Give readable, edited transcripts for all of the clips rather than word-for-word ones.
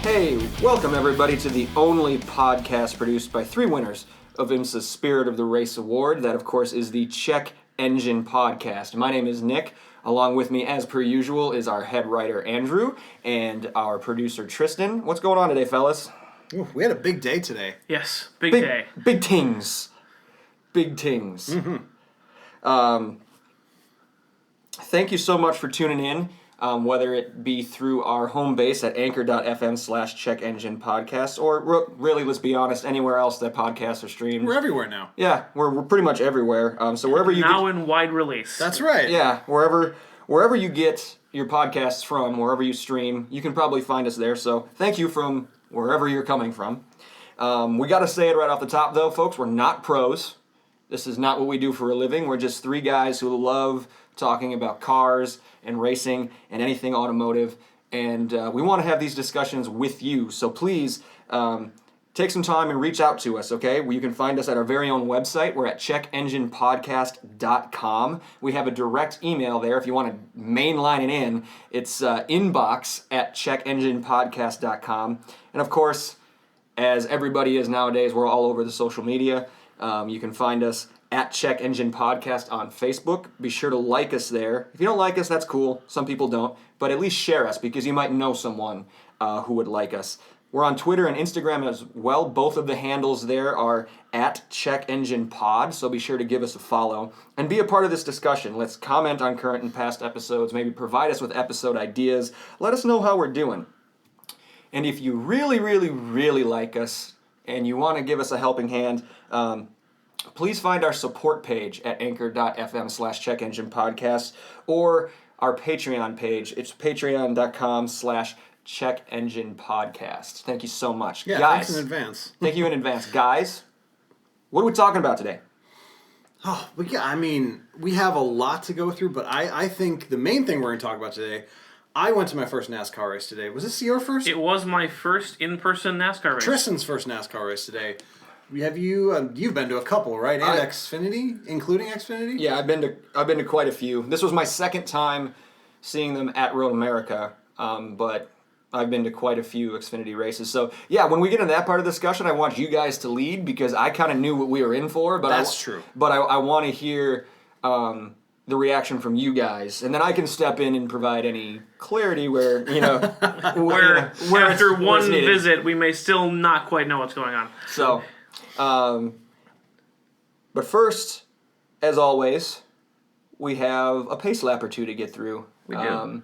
Hey, welcome everybody to the only podcast produced by three winners of IMSA's Spirit of the Race Award. That, of course, is the Check Engine Podcast. My name is Nick. Along with me, as per usual, is our head writer, Andrew, and our producer, Tristan. What's going on today, fellas? Ooh, we had a big day today. Yes, big day. Big tings. Big tings. Mm-hmm. Thank you so much for tuning in. Whether it be through our home base at anchor.fm/checkenginepodcast, or really, let's be honest, anywhere else that podcasts are streamed. We're everywhere now. Yeah, we're pretty much everywhere. So wherever you now in wide release. That's right. Yeah, wherever you get your podcasts from, wherever you stream, you can probably find us there. So thank you from wherever you're coming from. We got to say it right off the top, though, folks. We're not pros. This is not what we do for a living. We're just three guys who love talking about cars and racing and anything automotive, and we want to have these discussions with you. So please take some time and reach out to us, okay? You can find us at our very own website. We're at checkenginepodcast.com. We have a direct email there if you want to mainline it in. It's inbox@checkenginepodcast.com. And of course, as everybody is nowadays, we're all over the social media. You can find us at Check Engine Podcast on Facebook. Be sure to like us there. If you don't like us, that's cool. Some people don't. But at least share us, because you might know someone who would like us. We're on Twitter and Instagram as well. Both of the handles there are at Check Engine Pod, so be sure to give us a follow and be a part of this discussion. Let's comment on current and past episodes, maybe provide us with episode ideas. Let us know how we're doing. And if you really, really, really like us and you want to give us a helping hand, please find our support page at anchor.fm/checkenginepodcast or our Patreon page. It's patreon.com/checkenginepodcast. Thank you so much. Yeah, guys, thanks in advance. Thank you in advance. Guys, what are we talking about today? Oh, we have a lot to go through, but I think the main thing we're going to talk about today, I went to my first NASCAR race today. Was this your first? It was my first in-person NASCAR race. Tristan's first NASCAR race today. Have you? You've been to a couple, right? And Xfinity, including Xfinity. Yeah, I've been to quite a few. This was my second time seeing them at Road America, but I've been to quite a few Xfinity races. So yeah, when we get into that part of the discussion, I want you guys to lead, because I kind of knew what we were in for. But that's true. But I want to hear the reaction from you guys, and then I can step in and provide any clarity where where after one visit we may still not quite know what's going on. So. But first, as always, we have a pace lap or two to get through. We do.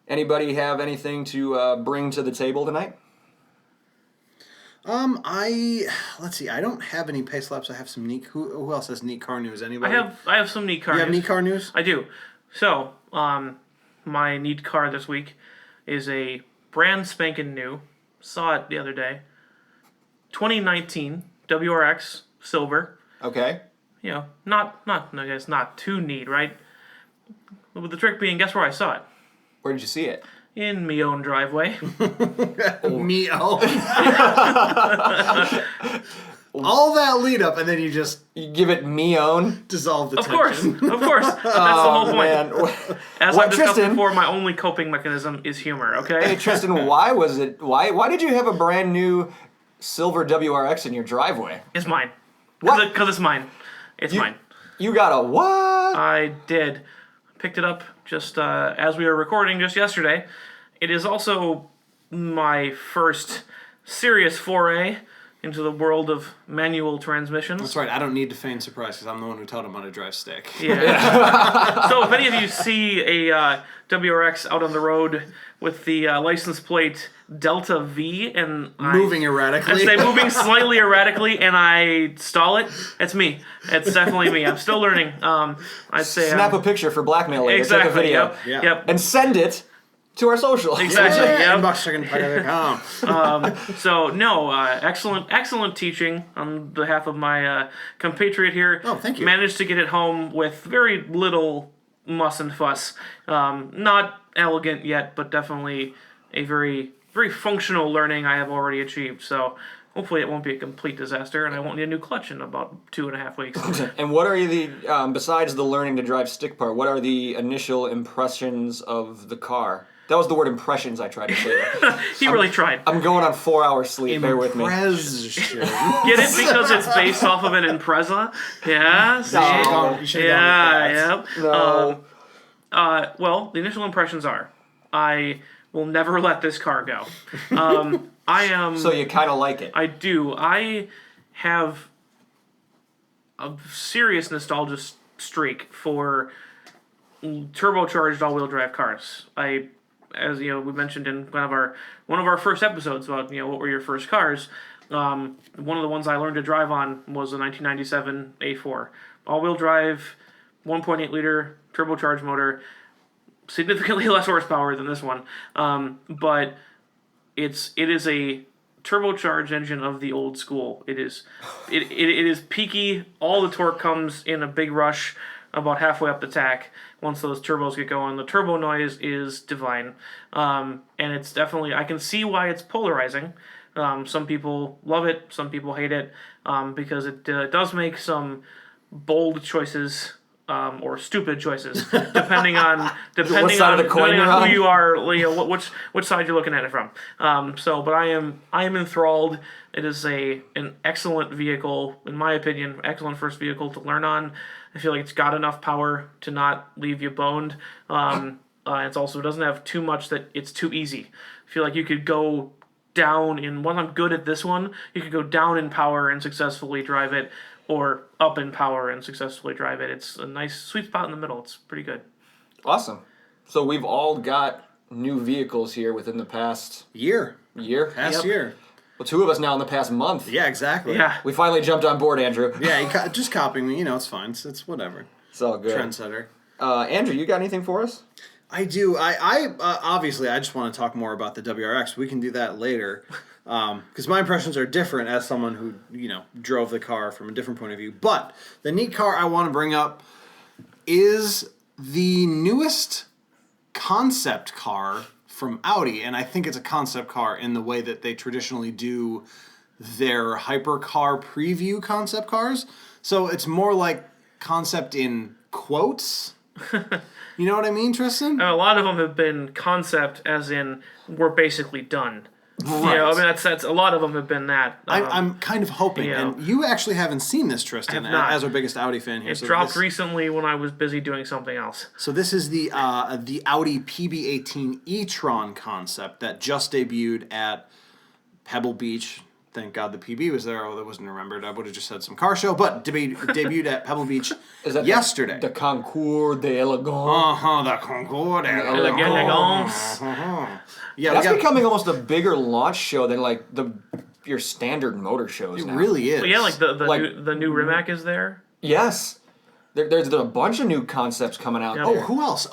Anybody have anything to bring to the table tonight? Let's see. I don't have any pace laps. I have some neat. Who else has neat car news? Anybody? I have some neat car news. You have neat car news? I do. So, my neat car this week is a brand spanking new. Saw it the other day. 2019 WRX Silver. Okay. Not too neat, right? With the trick being, guess where I saw it? Where did you see it? In me own driveway. Me own. All that lead up, and then you give it me own. Dissolve the tension. Of course. That's the whole point. Man. As I've discussed Tristan, before, my only coping mechanism is humor. Okay. Hey Tristan, why did you have a brand new silver WRX in your driveway? It's mine. What? Because it's mine. It's mine. You got a what? I did. Picked it up just as we were recording just yesterday. It is also my first serious foray into the world of manual transmissions. That's right. I don't need to feign surprise because I'm the one who taught him how to drive stick. Yeah. So if any of you see a WRX out on the road with the license plate Delta V and moving erratically, I say moving slightly erratically, and I stall it, it's me. It's definitely me. I'm still learning. I'd say snap a picture for blackmail later. Exactly. Take a video. Yep. And send it to our social. Exactly. Yeah, So no, excellent teaching on behalf of my compatriot here. Oh, thank you. Managed to get it home with very little muss and fuss. Not elegant yet, but definitely a very, very functional learning I have already achieved. So hopefully it won't be a complete disaster, and I won't need a new clutch in about 2.5 weeks. And what are the, besides the learning to drive stick part, what are the initial impressions of the car? That was the word impressions I tried to say there. He really tried. I'm going on 4 hours sleep. Bear with me. Impression. Get it because it's based off of an Impreza? Yeah. See? You should've gone with that. Yeah. Yep. No. Well, the initial impressions are, I will never let this car go. I am. So you kind of like it. I do. I have a serious nostalgia streak for turbocharged all-wheel drive cars. As you know, we mentioned in one of our first episodes about what were your first cars. One of the ones I learned to drive on was a 1997 A4 all-wheel drive, 1.8 liter turbocharged motor, significantly less horsepower than this one, but it is a turbocharged engine of the old school. It is peaky. All the torque comes in a big rush about halfway up the tack. Once those turbos get going, the turbo noise is divine, and it's definitely, I can see why it's polarizing. Some people love it, some people hate it, because it does make some bold choices. Or stupid choices, depending on What side of the coin you're who on? you are, which side you're looking at it from. But I am enthralled. It is an excellent vehicle, in my opinion, excellent first vehicle to learn on. I feel like it's got enough power to not leave you boned. It also doesn't have too much that it's too easy. I feel like you could go down in, when I'm good at this one, you could go down in power and successfully drive it, or up in power and successfully drive it. It's a nice sweet spot in the middle. It's pretty good. Awesome. So we've all got new vehicles here within the past Year. Past Yep. year. Well, 2 of us now in the past month. Yeah, exactly. Yeah. We finally jumped on board, Andrew. Yeah, just copying me. It's fine. It's whatever. It's all good. Trendsetter. Andrew, you got anything for us? I do. I obviously, I just want to talk more about the WRX. We can do that later. Because my impressions are different as someone who, drove the car from a different point of view. But the neat car I want to bring up is the newest concept car from Audi. And I think it's a concept car in the way that they traditionally do their hypercar preview concept cars. So it's more like concept in quotes. You know what I mean, Tristan? A lot of them have been concept, as in we're basically done. Right. I mean that's a lot of them have been that. I'm kind of hoping, and you actually haven't seen this, Tristan, I have not. as our biggest Audi fan here. It dropped recently when I was busy doing something else. So this is the Audi PB18 e-tron concept that just debuted at Pebble Beach. Thank God the PB was there. Oh, that wasn't remembered. I would have just said some car show, but debuted at Pebble Beach yesterday. The Concours d'Elegance. The Concours Elegance. Yeah, That's becoming almost a bigger launch show than like your standard motor shows it now. really is. But yeah, like the new Rimac is there. Yes. There's a bunch of new concepts coming out Yeah. there. Oh, who else?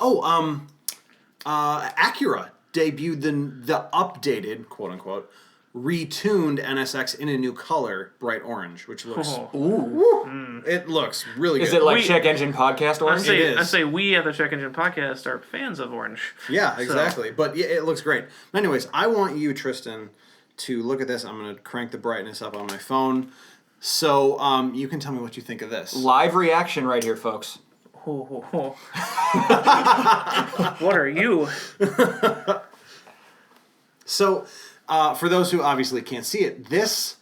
Acura debuted the updated, quote unquote, retuned NSX in a new color, bright orange, which looks it looks really good. Is it like We- Check Engine Podcast orange? I say we at the Check Engine Podcast are fans of orange. Yeah, exactly. But yeah, it looks great. Anyways, I want you, Tristan, to look at this. I'm going to crank the brightness up on my phone, so you can tell me what you think of this. Live reaction right here, folks. What are you? So, for those who obviously can't see it, this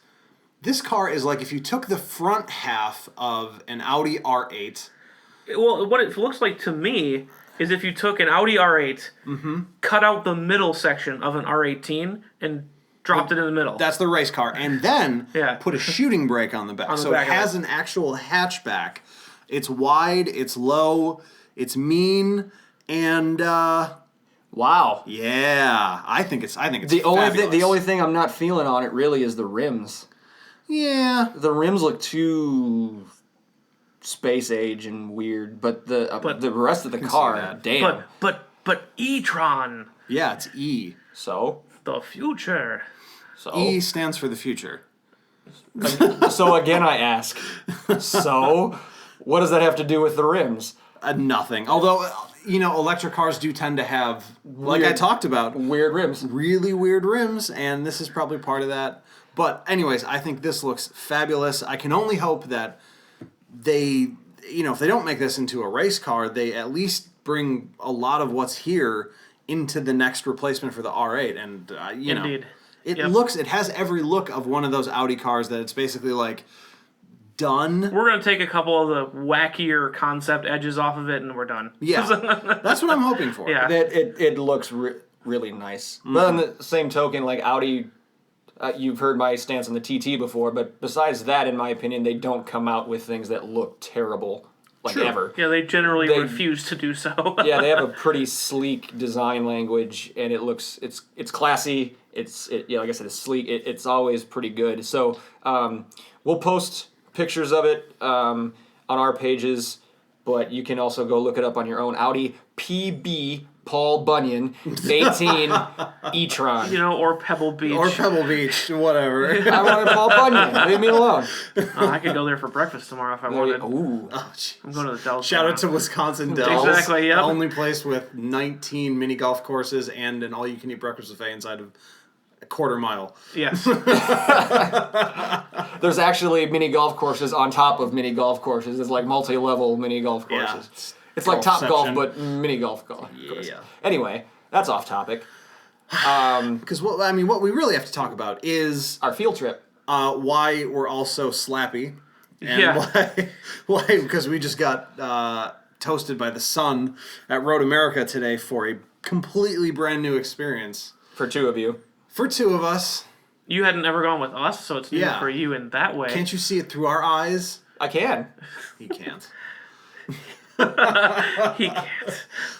car is like if you took the front half of an Audi R8. Well, what it looks like to me is if you took an Audi R8, cut out the middle section of an R18, and dropped it in the middle. That's the race car, and then Yeah. put a shooting brake on the back. On the So back it of has it. an actual hatchback. It's wide, it's low, it's mean, and Wow. yeah, I think it's The only thing I'm not feeling on it really is the rims. Yeah. The rims look too space age and weird, but the rest of the car, that. damn. But e-tron, Yeah, it's E. So the future. E stands for the future. So again, I ask. So, what does that have to do with the rims? Nothing. Although, electric cars do tend to have, like I Weird- talked about, Weird rims. really weird rims, and this is probably part of that. But anyways, I think this looks fabulous. I can only hope that they, if they don't make this into a race car, they at least bring a lot of what's here into the next replacement for the R8, and you know, Indeed. it has every look of one of those Audi cars that it's basically like done. We're going to take a couple of the wackier concept edges off of it, and we're done. Yeah, that's what I'm hoping for. Yeah. It looks really nice. But on the same token, like Audi, you've heard my stance on the TT before, but besides that, in my opinion, they don't come out with things that look terrible, like True. ever. Yeah, they generally refuse to do so. Yeah, they have a pretty sleek design language, and it's classy. Like I said, it's sleek. It's always pretty good. So we'll post pictures of it on our pages, but you can also go look it up on your own. Audi PB Paul Bunyan 18 e-tron. You know, or Pebble Beach. Or Pebble Beach, whatever. I wanted Paul Bunyan. Leave me alone. Oh, I could go there for breakfast tomorrow if I wanted. Ooh. Oh, jeez. I'm going to the Dells. Shout out to tomorrow. Wisconsin Dells. Exactly, yep. The only place with 19 mini golf courses and an all-you-can-eat breakfast buffet inside of a quarter mile. Yes. There's actually mini golf courses on top of mini golf courses. It's like multi-level mini golf Yeah. courses. It's like Top Golf, Golfception. but mini golf course. Yeah. Anyway, that's off topic. Because what we really have to talk about is Our field trip. why we're all so slappy, and Yeah. why because we just got toasted by the sun at Road America today for a completely brand new experience For two of you. for two of us. You hadn't ever gone with us, so it's new Yeah. for you in that way. Can't you see it through our eyes? I can. He can't. He can't.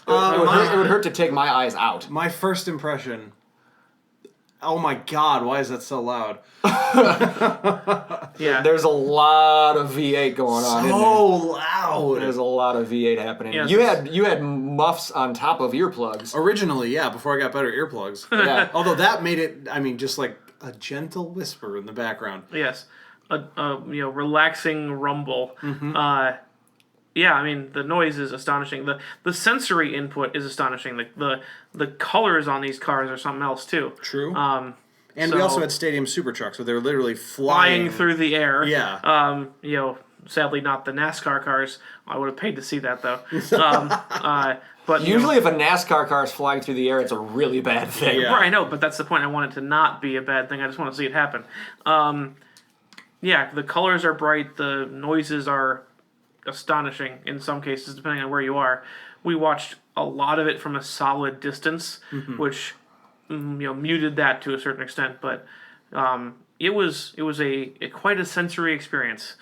It would hurt to take my eyes out. My first impression. Oh my God! Why is that so loud? Yeah. There's a lot of V8 going on. isn't So there? loud. There's a lot of V8 happening. Yes. You had muffs on top of earplugs. Originally, yeah, before I got better earplugs. Yeah. Although that made it, I mean, just like a gentle whisper in the background. Yes. A relaxing rumble. Mm-hmm. Yeah, I mean the noise is astonishing. The sensory input is astonishing. The colors on these cars are something else too. True. Um, And we so- also had stadium super trucks, so they were literally flying through the air. Yeah. Sadly not the NASCAR cars. I would have paid to see that though. But Usually, if a NASCAR car is flying through the air, it's a really bad thing. Yeah. right, I know, but that's the point. I want it to not be a bad thing. I just want to see it happen. Yeah, the colors are bright. The noises are astonishing in some cases, depending on where you are. We watched a lot of it from a solid distance, which muted that to a certain extent. But it was a quite a sensory experience.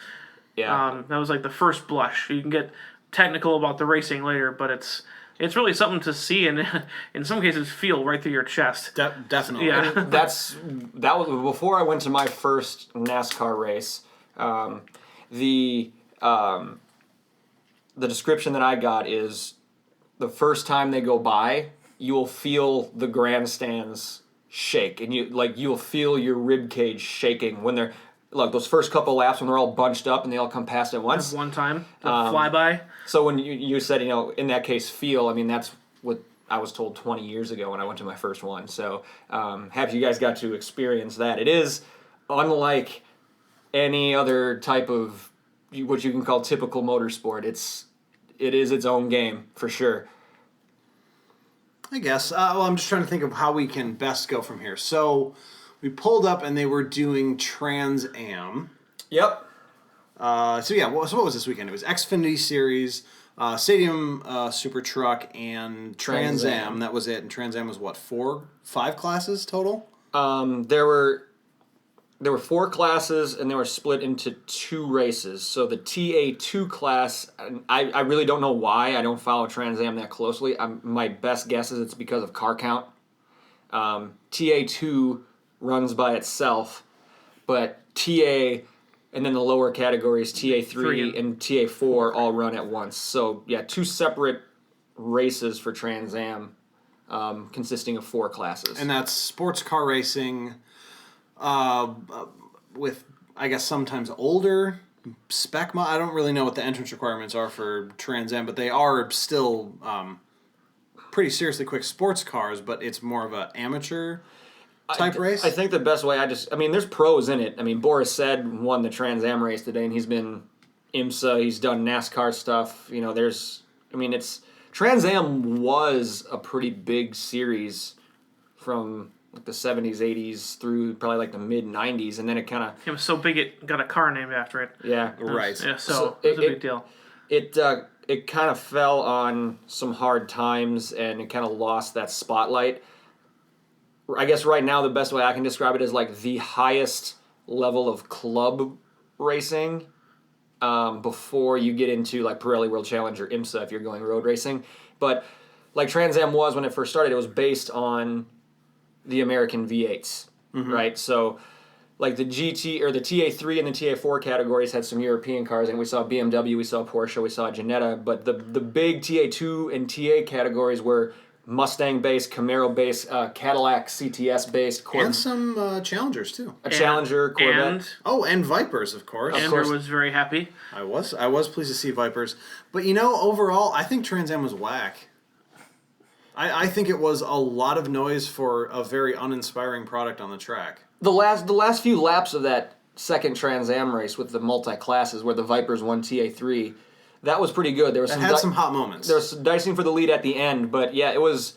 Yeah. That was like the first blush. You can get technical about the racing later, but it's really something to see and in some cases feel right through your chest. Definitely. Yeah. That was before I went to my first NASCAR race. The description that I got is the first time they go by, you will feel the grandstands shake, and you'll feel your rib cage shaking when they're like those first couple laps when they're all bunched up and they all come past at once. One time, the flyby. So when you said, in that case, feel, I mean, that's what I was told 20 years ago when I went to my first one. So have you guys got to experience that? It is unlike any other type of what you can call typical motorsport. It is its own game, for sure. I guess. I'm just trying to think of how we can best go from here. So we pulled up and they were doing Trans Am. Yep. So what was this weekend? It was Xfinity Series, Stadium Super Truck, and Trans Am. That was it. And Trans Am was what, 5 classes total? There were 4 classes, and they were split into 2 races. So the TA2 class, I really don't know why. I don't follow Trans Am that closely. My best guess is it's because of car count. TA2 runs by itself, but TA and then the lower categories, TA3 and TA4, all run at once. So, yeah, 2 separate races for Trans Am consisting of 4 classes. And that's sports car racing with, I guess, sometimes older spec. I don't really know what the entrance requirements are for Trans Am, but they are still pretty seriously quick sports cars, but it's more of an amateur type race. I think the best way, there's pros in it. I mean, Boris said won the Trans Am race today, and he's been IMSA, he's done NASCAR stuff. Trans Am was a pretty big series from like the 70s, 80s through probably like the mid 90s, and then it kind of It was so big it got a car named after it. yeah Right. Yeah, so it was a big deal. it kind of fell on some hard times and it kind of lost that spotlight. I guess right now the best way I can describe it is like the highest level of club racing before you get into like Pirelli World Challenge or IMSA if you're going road racing. But like Trans Am was when it first started, it was based on the American V8s, right? So like the GT or the TA3 and the TA4 categories had some European cars, and we saw BMW, we saw Porsche, we saw Ginetta, but the big TA2 and TA categories were Mustang-based, Camaro-based, Cadillac CTS-based, And some Challengers, too. a Challenger, Corvette. And Vipers, of course. Andrew was very happy. I was pleased to see Vipers. But, overall, I think Trans Am was whack. I think it was a lot of noise for a very uninspiring product on the track. The last few laps of that second Trans Am race with the multi-classes where the Vipers won TA3, that was pretty good. There was some hot moments. There was some dicing for the lead at the end, but yeah, it was.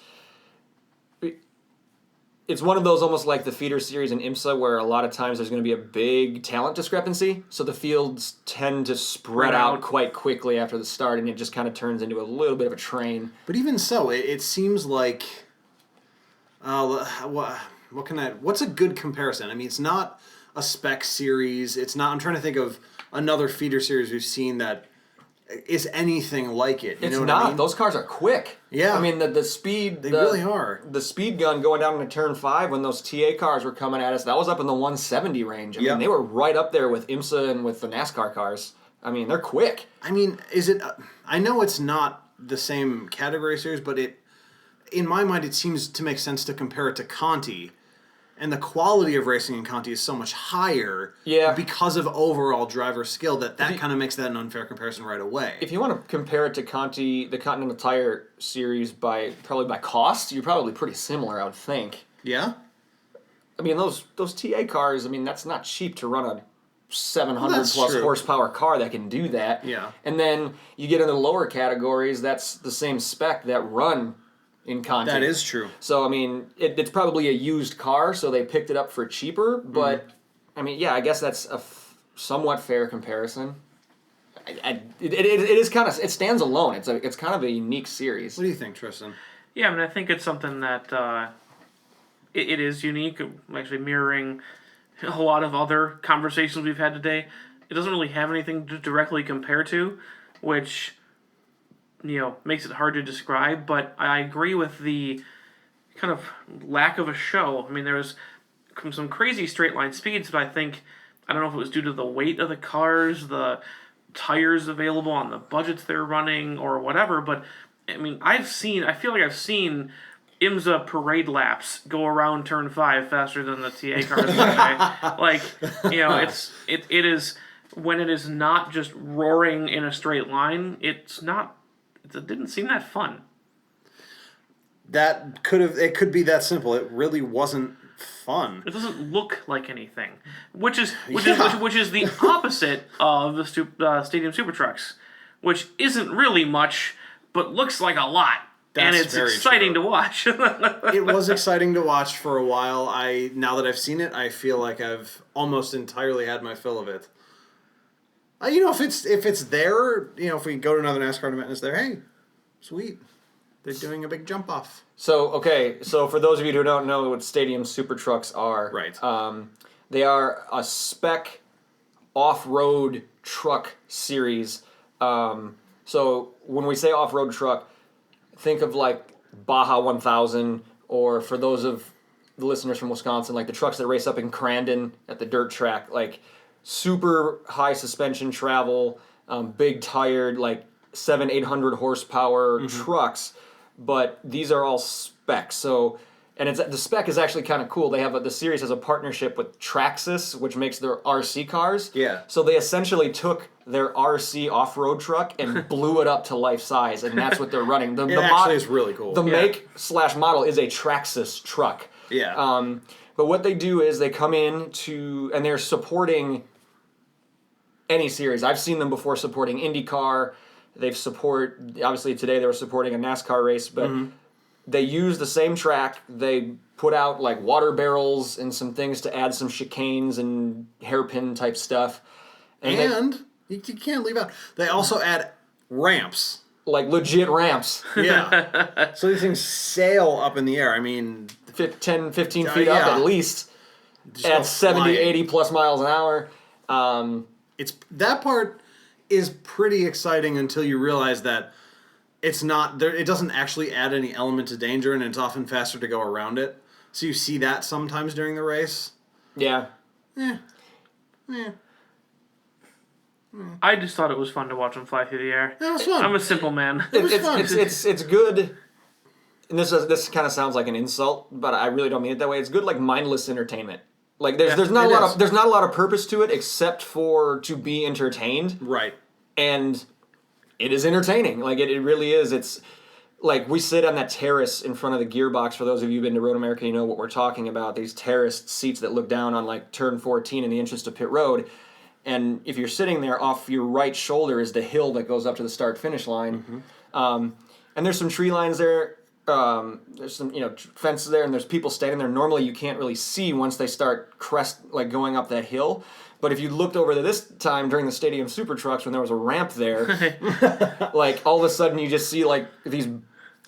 It's one of those almost like the feeder series in IMSA where a lot of times there's going to be a big talent discrepancy, so the fields tend to spread out quite quickly after the start, and it just kind of turns into a little bit of a train. But even so, it seems like. What's a good comparison? I mean, it's not a spec series. It's not. I'm trying to think of another feeder series we've seen that is anything like it. You know what not. I mean? Those cars are quick. Yeah. I mean, the speed... They really are. The speed gun going down into turn 5 when those TA cars were coming at us, that was up in the 170 range. I mean, they were right up there with IMSA and with the NASCAR cars. I mean, they're quick. I mean, is it... I know it's not the same category series, but in my mind, it seems to make sense to compare it to Conti. And the quality of racing in Conti is so much higher because of overall driver skill that kind of makes that an unfair comparison right away. If you want to compare it to Conti, the Continental Tire series probably by cost, you're probably pretty similar, I would think. Yeah? I mean, those TA cars, I mean, that's not cheap to run a 700 plus true. Horsepower car that can do that. Yeah. And then you get into the lower categories, that's the same spec that run in Conti. That is true. So, I mean, it's probably a used car, so they picked it up for cheaper, but, I mean, yeah, I guess that's a somewhat fair comparison. It is kind of, it stands alone. It's kind of a unique series. What do you think, Tristan? Yeah, I mean, I think it's something that it is unique, actually mirroring a lot of other conversations we've had today. It doesn't really have anything to directly compare to, which... makes it hard to describe, but I agree with the kind of lack of a show. I mean, there was some crazy straight line speeds, but I don't know if it was due to the weight of the cars, the tires available on the budgets they're running, or whatever, but I mean, I feel like I've seen IMSA parade laps go around turn 5 faster than the TA cars. It is, when it is not just roaring in a straight line, it didn't seem that fun. It could be that simple. It really wasn't fun. It doesn't look like anything, which is the opposite of the Stadium Super Trucks, which isn't really much, but looks like a lot. And it's exciting to watch. It was exciting to watch for a while. Now that I've seen it, I feel like I've almost entirely had my fill of it. If it's there, if we go to another NASCAR event and it's there, hey, sweet. They're doing a big jump off. So for those of you who don't know what Stadium Super Trucks are, right? They are a spec off-road truck series. So when we say off-road truck, think of like Baja 1000, or for those of the listeners from Wisconsin, like the trucks that race up in Crandon at the dirt track, like super high suspension travel, big tired, like 700-800 horsepower trucks, but these are all specs. So, and the spec is actually kind of cool. They have the series has a partnership with Traxxas, which makes their RC cars. Yeah. So they essentially took their RC off-road truck and blew it up to life size, and that's what they're running. It actually is really cool. The make/model is a Traxxas truck. Yeah. But what they do is they come in and they're supporting any series. I've seen them before supporting IndyCar, They've obviously today they were supporting a NASCAR race, but they use the same track. They put out like water barrels and some things to add some chicanes and hairpin type stuff. And you can't leave out. They also add ramps. Like legit ramps. Yeah. So these things sail up in the air. I mean, 10, 15 feet up at least. Just At go 70, flying. 80 plus miles an hour. It's that part is pretty exciting until you realize that it's not there. It doesn't actually add any element to danger, and it's often faster to go around it. So you see that sometimes during the race. Yeah. Yeah. I just thought it was fun to watch them fly through the air. That was fun. I'm a simple man. It's good. And this kind of sounds like an insult, but I really don't mean it that way. It's good, like mindless entertainment. Like there's not a lot of purpose to it except for to be entertained. Right. And it is entertaining. Like it really is. It's like we sit on that terrace in front of the gearbox. For those of you who've been to Road America, you know what we're talking about. These terraced seats that look down on like turn 14 in the entrance to pit road. And if you're sitting there, off your right shoulder is the hill that goes up to the start-finish line. And there's some tree lines there. There's some fences there, and there's people standing there. Normally, you can't really see once they start going up that hill. But if you looked over there this time during the Stadium Super Trucks when there was a ramp there, like all of a sudden you just see like these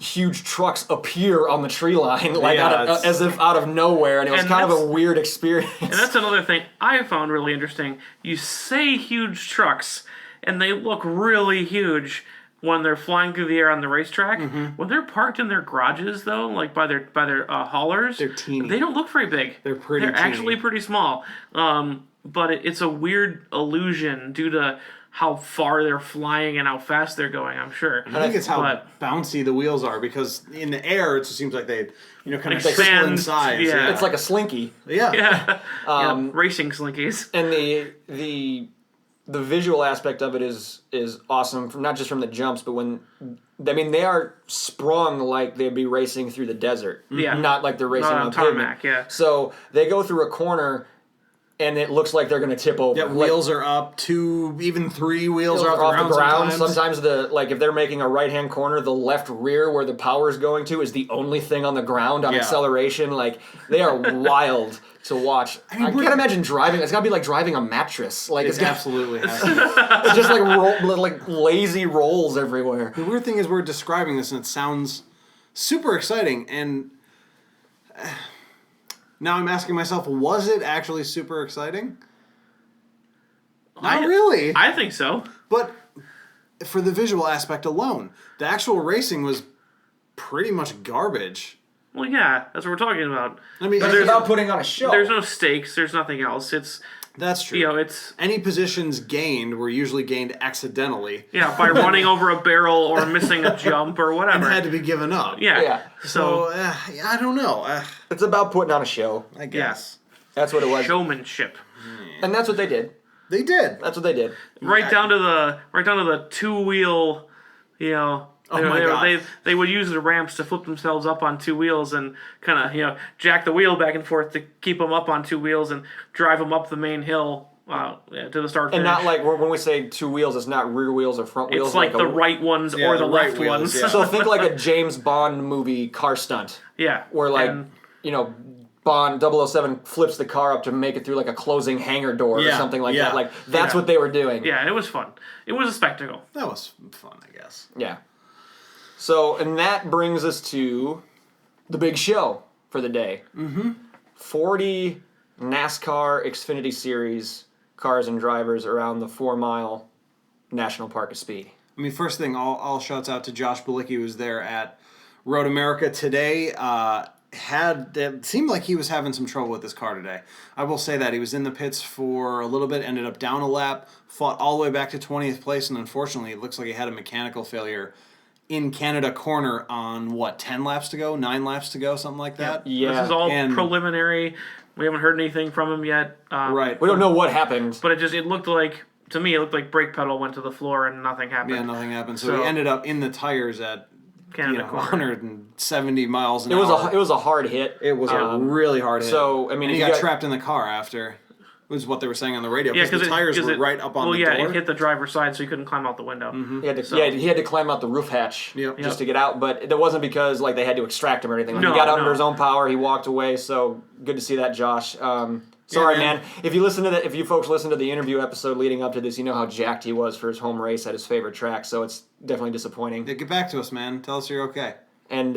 huge trucks appear on the tree line, like as if out of nowhere, and it was kind of a weird experience. And that's another thing I found really interesting. You say huge trucks, and they look really huge when they're flying through the air on the racetrack. When they're parked in their garages, though, like by their haulers, they're teeny. They don't look very big. They're teeny. Actually pretty small. But it's a weird illusion due to how far they're flying and how fast they're going, I'm sure. I think it's how bouncy the wheels are, because in the air it just seems like they, kind of expand in size. Yeah. It's like a slinky. Yeah. Racing slinkies. And the visual aspect of it is awesome, not just from the jumps, but they are sprung like they'd be racing through the desert. Yeah. Not like they're racing on tarmac, pavement. So they go through a corner, and it looks like they're going to tip over. Yeah, wheels are up, 2, even 3 wheels are off the ground. Sometimes if they're making a right-hand corner, the left rear where the power is going to is the only thing on the ground on acceleration. Like, they are wild to watch. I can't imagine driving. It's got to be like driving a mattress. Like It absolutely has to be. It's just like lazy rolls everywhere. The weird thing is we're describing this and it sounds super exciting, and now I'm asking myself, was it actually super exciting? Not really. I think so. But for the visual aspect alone, the actual racing was pretty much garbage. Well, yeah, that's what we're talking about. I mean, It's about putting on a show. There's no stakes. There's nothing else. That's true. It's any positions gained were usually gained accidentally. Yeah, by running over a barrel or missing a jump or whatever. And had to be given up. Yeah. So I don't know. It's about putting on a show. I guess. That's what it was. Showmanship. And that's what they did. They did. That's what they did. Right down to the 2-wheel, God. They would use the ramps to flip themselves up on 2 wheels and kind of jack the wheel back and forth to keep them up on 2 wheels and drive them up the main hill to the start finish. And not like when we say 2 wheels, it's not rear wheels or front wheels. It's like the right ones or the left wheels, ones. yeah. So think like a James Bond movie car stunt. Yeah. Where Bond 007 flips the car up to make it through like a closing hangar door or something like that. Like that's what they were doing. Yeah, and it was fun. It was a spectacle. That was fun, I guess. Yeah. So, and that brings us to the big show for the day. 40 NASCAR Xfinity Series cars and drivers around the 4-mile National Park of Speed. I mean, first thing, all shouts out to Josh Balicki, who was there at Road America today. It seemed like he was having some trouble with his car today. I will say that. He was in the pits for a little bit, ended up down a lap, fought all the way back to 20th place, and unfortunately it looks like he had a mechanical failure in Canada corner on, 10 laps to go? 9 laps to go? Something like that? Yeah. This is all preliminary. We haven't heard anything from him yet. Right. We don't know what happened. But it looked like, to me, brake pedal went to the floor and nothing happened. Yeah, nothing happened. So he ended up in the tires at Canada corner. 170 miles an hour. It was a hard hit. It was a really hard hit. So, I mean, and he got trapped in the car after. was what they were saying on the radio. Yeah, because the tires were right up on the door. Well, yeah, it hit the driver's side, so he couldn't climb out the window. He had to climb out the roof hatch just to get out, but it wasn't because like they had to extract him or anything. Like, he got out under his own power. He walked away. So good to see that, Josh. Sorry, man. If you folks listen to the interview episode leading up to this, you know how jacked he was for his home race at his favorite track. So it's definitely disappointing. Yeah, get back to us, man. Tell us you're okay. And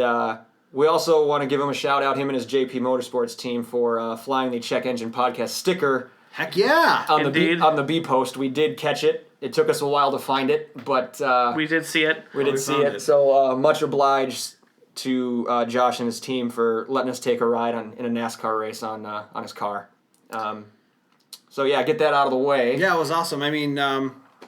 we also want to give him a shout out, him and his JP Motorsports team, for flying the Check Engine Podcast sticker. Heck yeah! On the B post, we did catch it. It took us a while to find it, but we did see it. We did see it. So much obliged to Josh and his team for letting us take a ride in a NASCAR race on his car. So yeah, get that out of the way. Yeah, it was awesome. I mean,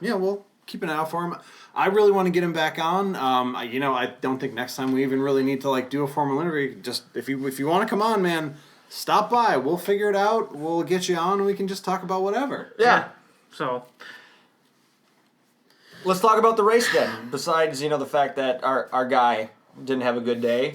we'll keep an eye out for him. I really want to get him back on. I don't think next time we even really need to like do a formal interview. Just if you want to come on, man, stop by. We'll figure it out. We'll get you on, and we can just talk about whatever. Yeah. So let's talk about the race then. Besides, the fact that our guy didn't have a good day.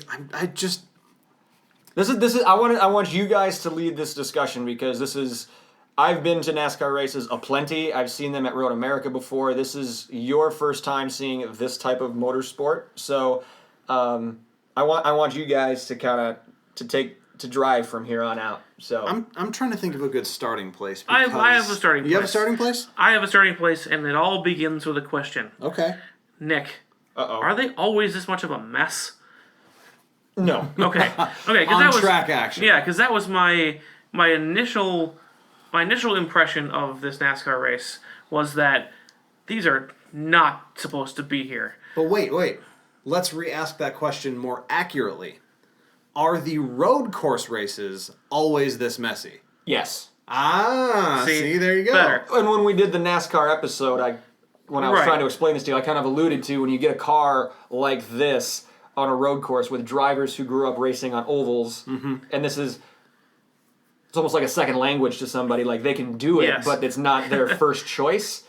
This is I want you guys to lead this discussion because I've been to NASCAR races aplenty. I've seen them at Road America before. This is your first time seeing this type of motorsport. So I want you guys to kind of to drive from here on out. So I'm trying to think of a good starting place. I have a starting place. You have a starting place? I have a starting place, and it all begins with a question. Okay. Nick, Uh-oh. Are they always this much of a mess? No. Okay. On track action. Yeah, because that was my initial impression of this NASCAR race was that these are not supposed to be here. But wait. Let's re-ask that question more accurately. Are the road course races always this messy? Yes. See, there you go. Better. And when we did the NASCAR episode, when I was trying to explain this to you, I kind of alluded to when you get a car like this on a road course with drivers who grew up racing on ovals, and it's almost like a second language to somebody. Like, they can do it, but it's not their first choice.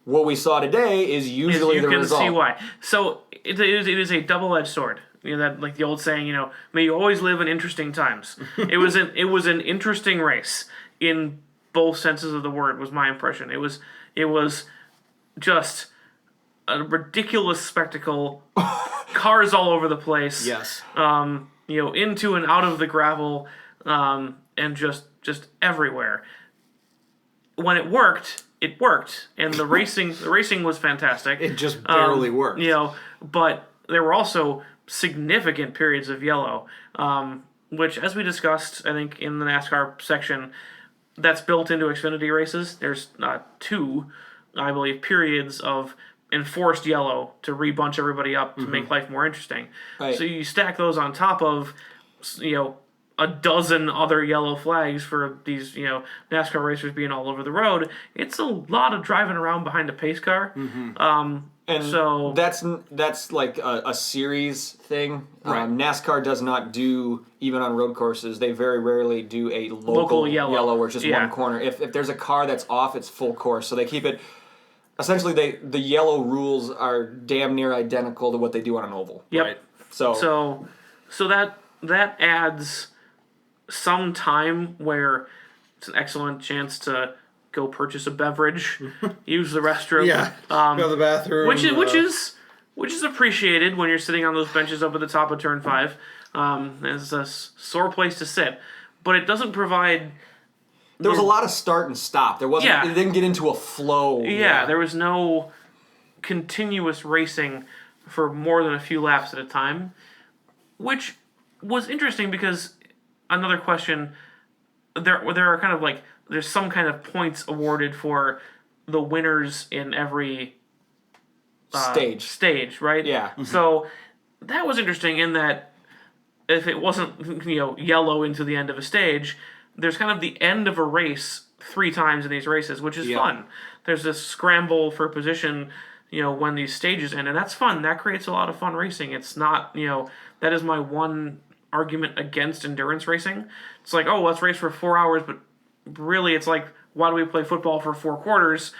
What we saw today is usually the result. You can see why. So it is a double-edged sword. That, like the old saying, may you always live in interesting times. It was an interesting race in both senses of the word. Was my impression. It was just a ridiculous spectacle. Cars all over the place. Yes. Into and out of the gravel, and just everywhere. When it worked, and the racing was fantastic. It just barely worked. But there were also significant periods of yellow, which, as we discussed, I think in the NASCAR section, that's built into Xfinity races. There's 2, I believe, periods of enforced yellow to rebunch everybody up to make life more interesting. Right. So you stack those on top of, a dozen other yellow flags for these, NASCAR racers being all over the road. It's a lot of driving around behind a pace car. And so that's like a series thing. Right. NASCAR does not do, even on road courses, they very rarely do a local yellow where it's just one corner. If there's a car that's off, it's full course. So they keep it. Essentially, the yellow rules are damn near identical to what they do on an oval. Yep. Right? So that adds some time where it's an excellent chance to go purchase a beverage, use the restroom, go to the bathroom, which is appreciated when you're sitting on those benches up at the top of Turn 5. It's a sore place to sit, but it doesn't provide. There was a lot of start and stop. There wasn't. It didn't get into a flow. Yeah, there was no continuous racing for more than a few laps at a time, which was interesting because another question. There are kind of like there's some kind of points awarded for the winners in every stage, right? Yeah. So that was interesting in that if it wasn't yellow into the end of a stage, there's kind of the end of a race 3 times in these races, which is fun. There's this scramble for position, when these stages end, and that's fun. That creates a lot of fun racing. It's not, that is my one argument against endurance racing. It's like, oh, let's race for 4 hours, but really it's like, why do we play football for 4 quarters?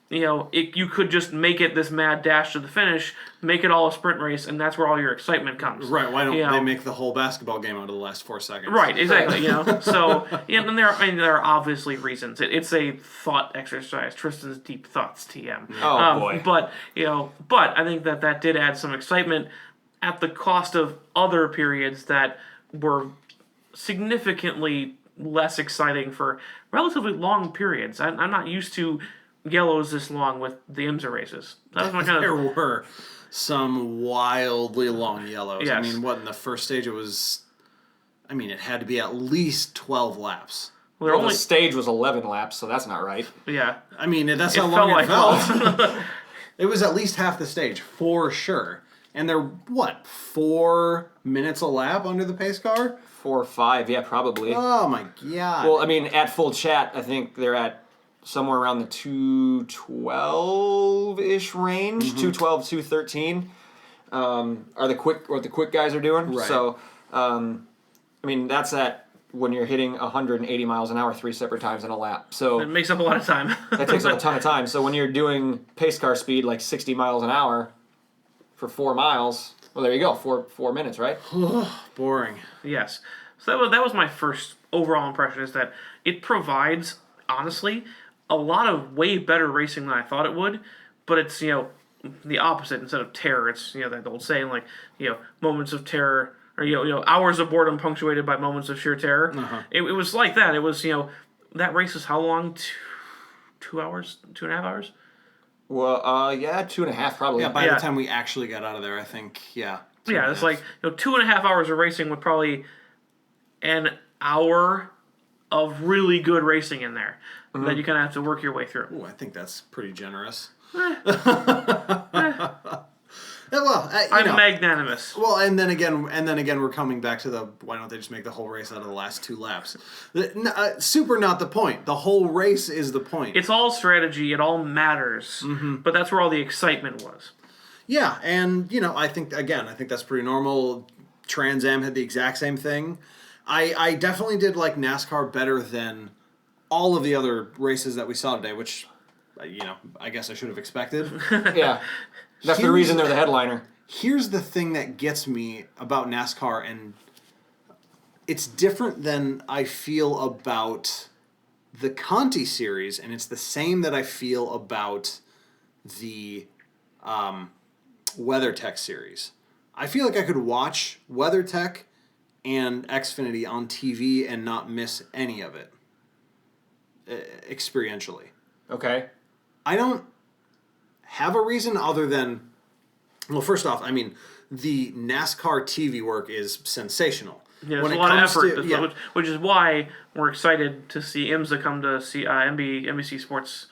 you could just make it this mad dash to the finish, make it all a sprint race, and that's where all your excitement comes. Right? Why don't they make the whole basketball game out of the last 4 seconds? Right, exactly. So and there are obviously reasons. It's a thought exercise. Tristan's deep thoughts, TM. Oh boy. But I think that did add some excitement at the cost of other periods that were significantly less exciting for relatively long periods. I'm not used to yellows this long with the IMSA races. That was my kind There of. were some wildly long yellows. Yes. I mean, in the first stage it was... I mean, it had to be at least 12 laps. Well, the stage was 11 laps, so that's not right. Yeah. I mean, that's how felt long it like felt. It was at least half the stage, for sure. And they're, 4 minutes a lap under the pace car? 4 or 5, yeah, probably. Oh, my God. Well, I mean, at full chat, I think they're at somewhere around the 212-ish range, 212, 213, are the quick guys are doing. Right. So, I mean, that's when you're hitting 180 miles an hour 3 separate times in a lap. So It makes up a lot of time. that takes up a ton of time. So when you're doing pace car speed like 60 miles an hour for 4 miles, well, there you go, 4 minutes, right? Boring. Yes. So that was my first overall impression, is that it provides, honestly, a lot of way better racing than I thought it would, but it's, the opposite. Instead of terror, it's, that old saying, like, moments of terror, or, hours of boredom punctuated by moments of sheer terror. Uh-huh. It was like that. It was, that race is how long? 2 hours? 2.5 hours? Well, yeah, 2.5 probably. Yeah, by the time we actually got out of there, I think, yeah. Yeah, it's like 2.5 hours of racing with probably an hour of really good racing in there that you kind of have to work your way through. Ooh, I think that's pretty generous. I'm magnanimous. Well, and then again, we're coming back to why don't they just make the whole race out of the last 2 laps? Super not the point. The whole race is the point. It's all strategy. It all matters. But that's where all the excitement was. Yeah, and I think that's pretty normal. Trans Am had the exact same thing. I definitely did like NASCAR better than all of the other races that we saw today, which, I guess I should have expected. Yeah. That's the reason they're the headliner. Here's the thing that gets me about NASCAR, and it's different than I feel about the Conti series, and it's the same that I feel about the WeatherTech series. I feel like I could watch WeatherTech and Xfinity on TV and not miss any of it experientially. Okay. I don't have a reason other than, well, first off, I mean, the NASCAR TV work is sensational. Yeah, there's a lot of effort, which is why we're excited to see IMSA come to NBC Sports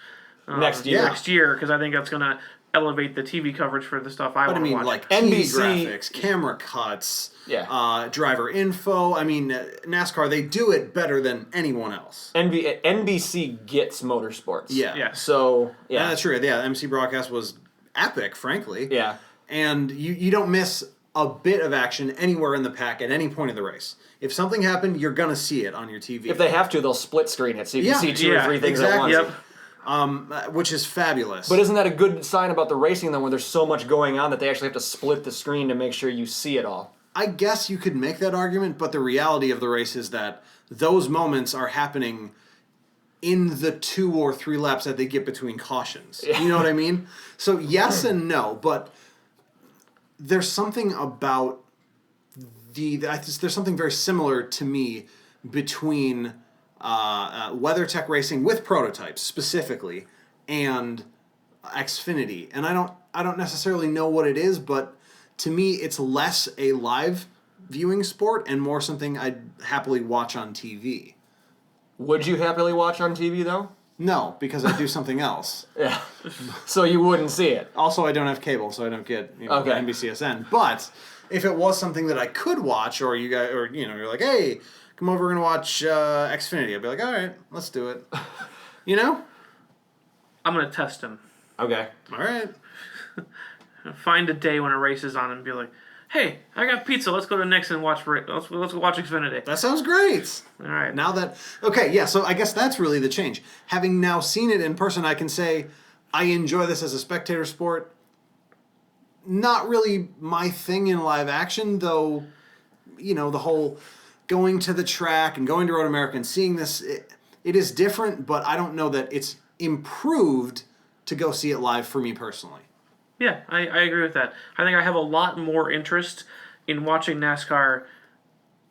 next year, because I think that's going to elevate the TV coverage for the stuff I want to watch. Like NBC TV graphics, camera cuts, Yeah. Driver info. I mean, NASCAR, they do it better than anyone else. NBC gets motorsports. Yeah. Yeah. So, yeah. That's true. Yeah, the MC broadcast was epic, frankly. Yeah. And you don't miss a bit of action anywhere in the pack at any point in the race. If something happened, you're going to see it on your TV. If they have to, they'll split screen it so you can see two or three things at once. Yep. Which is fabulous. But isn't that a good sign about the racing, though, when there's so much going on that they actually have to split the screen to make sure you see it all? I guess you could make that argument, but the reality of the race is that those moments are happening in the 2 or 3 laps that they get between cautions. You know what I mean? So yes and no, but there's something about there's something very similar to me between WeatherTech racing with prototypes specifically and Xfinity, and I don't necessarily know what it is, but to me it's less a live viewing sport and more something I'd happily watch on TV. Would you happily watch on TV, though? No, because I do something else. Yeah. So you wouldn't see it. Also, I don't have cable, so I don't get Okay. NBCSN. But if it was something that I could watch, or you guys, or you're like, hey, come over, we're gonna watch Xfinity. I'd be like, all right, let's do it. I'm going to test him. Okay. All right. Find a day when a race is on and be like, hey, I got pizza. Let's go to Nick's and let's go watch Xfinity. That sounds great. All right. So I guess that's really the change. Having now seen it in person, I can say, I enjoy this as a spectator sport. Not really my thing in live action, though, the whole going to the track and going to Road America and seeing this, it is different, but I don't know that it's improved to go see it live for me personally. Yeah, I agree with that. I think I have a lot more interest in watching NASCAR,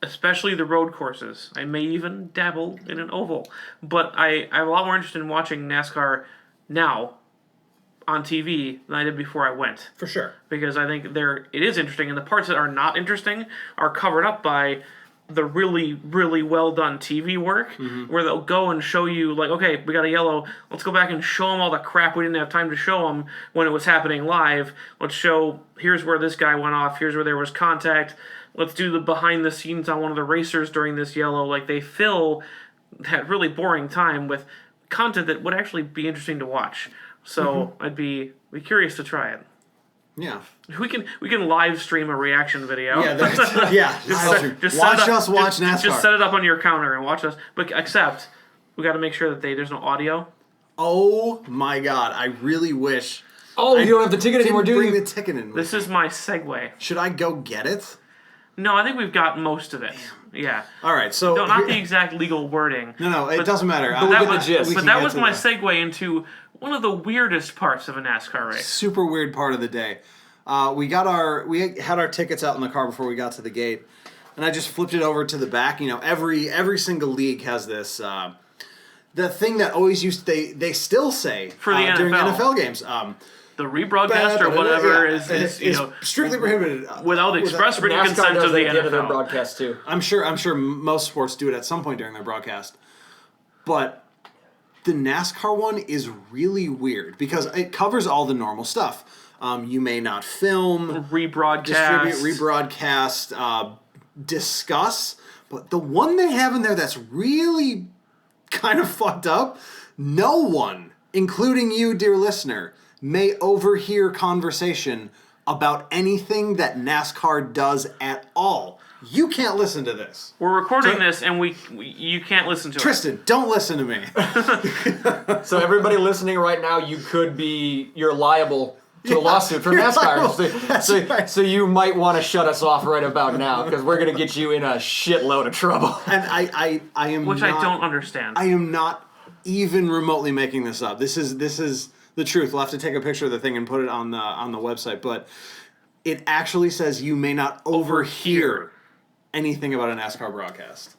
especially the road courses. I may even dabble in an oval. But I have a lot more interest in watching NASCAR now on TV than I did before I went. For sure. Because I think it is interesting, and the parts that are not interesting are covered up by the really, really well done TV work, where they'll go and show you, like, okay, we got a yellow, let's go back and show them all the crap we didn't have time to show them when it was happening live. Let's show, here's where this guy went off, here's where there was contact, let's do the behind the scenes on one of the racers during this yellow. Like, they fill that really boring time with content that would actually be interesting to watch. So I'd be curious to try it. Yeah. We can live stream a reaction video. Yeah, watch us watch NASCAR. Just set it up on your counter and watch us. But except, we got to make sure that there's no audio. Oh my God! I really wish. Oh, you don't have the ticket anymore, do you? Bring the ticket in. This is my segue. Should I go get it? No, I think we've got most of it. Yeah. All right, so no, not the exact legal wording. No, it doesn't matter. But that was, the gist. But that was my segue into one of the weirdest parts of a NASCAR race. Super weird part of the day. We had our tickets out in the car before we got to the gate, and I just flipped it over to the back. Every single league has this. The thing that always they still say for the during NFL games. The rebroadcast or whatever is strictly prohibited without the express written consent of the NFL. Their broadcast too. I'm sure most sports do it at some point during their broadcast, but the NASCAR one is really weird because it covers all the normal stuff. You may not film, rebroadcast, discuss, but the one they have in there that's really kind of fucked up, no one, including you, dear listener, may overhear conversation about anything that NASCAR does at all. You can't listen to this. We're recording this, and you can't listen to Tristan, don't listen to me. So everybody listening right now, you're liable to a lawsuit from NASCAR. So you might want to shut us off right about now because we're going to get you in a shitload of trouble. And I am Which I don't understand. I am not even remotely making this up. This is the truth. We'll have to take a picture of the thing and put it on the website. But it actually says you may not overhear anything about a NASCAR broadcast.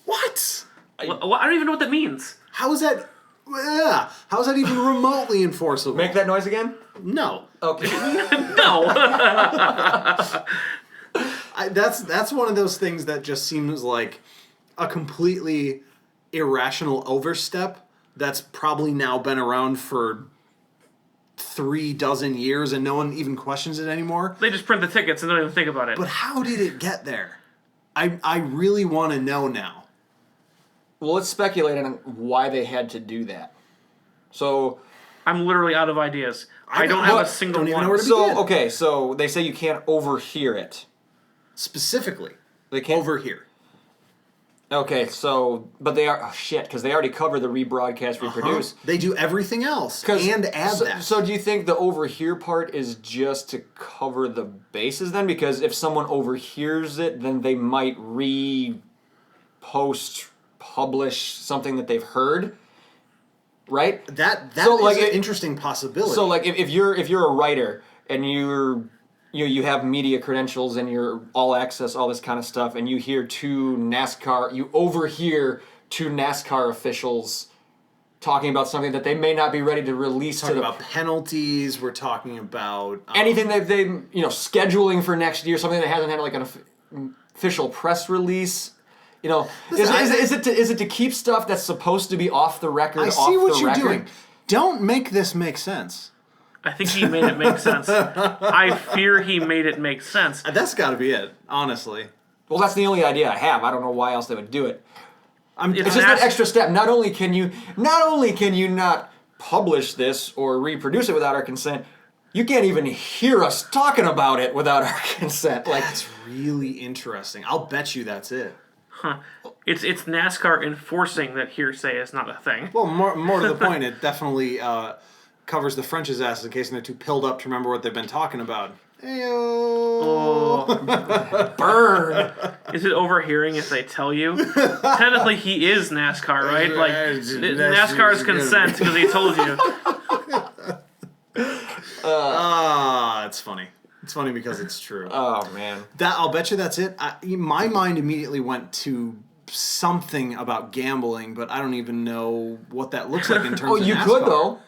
What? I don't even know what that means. How is that? Yeah. How is that even remotely enforceable? Make that noise again? No. Okay. No. That's one of those things that just seems like a completely irrational overstep that's probably now been around for 36 years and no one even questions it anymore. They just print the tickets and don't even think about it. But how did it get there? I really want to know now. Well, let's speculate on why they had to do that. So I'm literally out of ideas. I don't have a single don't even one. know where to begin. Okay, so they say you can't overhear it. Specifically, They can't overhear. Okay, so but they are because they already cover the rebroadcast, reproduce. They do everything else and add that. So do you think the overhear part is just to cover the bases then? Because if someone overhears it, then they might publish something that they've heard, right? That So, is an interesting possibility. So like if you're a writer and you have media credentials and you're all access, all this kind of stuff, and you overhear two NASCAR officials talking about something that they may not be ready to release. We're talking about penalties. We're talking about anything that they scheduling for next year, something that hasn't had like an official press release. Is it to keep stuff that's supposed to be off the record? I see what you're doing. Don't make this make sense. I think he made it make sense. I fear he made it make sense. That's got to be it, honestly. Well, that's the only idea I have. I don't know why else they would do it. It's just that extra step. Not only can you not publish this or reproduce it without our consent, you can't even hear us talking about it without our consent. That's really interesting. I'll bet you that's it. Huh. It's NASCAR enforcing that hearsay is not a thing. Well, more to the point, it definitely covers the French's asses in case they're too pilled up to remember what they've been talking about. Heyo. Oh. Burn. Is it overhearing if they tell you? Technically, he is NASCAR, right? Like, NASCAR's consent because he told you. It's funny. It's funny because it's true. Oh, man. I'll bet you that's it. My mind immediately went to something about gambling, but I don't even know what that looks like in terms of you NASCAR. could, though.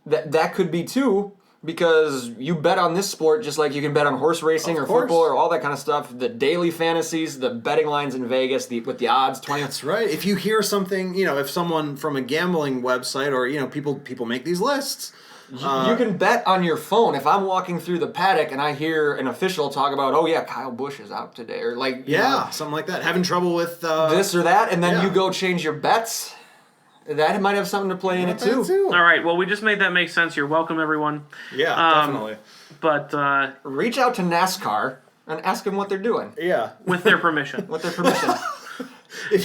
That could be, too. Because you bet on this sport just like you can bet on horse racing or football or all that kind of stuff. The daily fantasies, the betting lines in Vegas, with the odds, 20. That's right. If you hear something, if someone from a gambling website or, people make these lists. You can bet on your phone. If I'm walking through the paddock and I hear an official talk about, oh yeah, Kyle Busch is out today, or something like that. Having trouble with this or that, and then you go change your bets. That might have something to play in it too. All right. Well, we just made that make sense. You're welcome, everyone. Yeah, definitely. But reach out to NASCAR and ask them what they're doing. Yeah, with their permission. With their permission.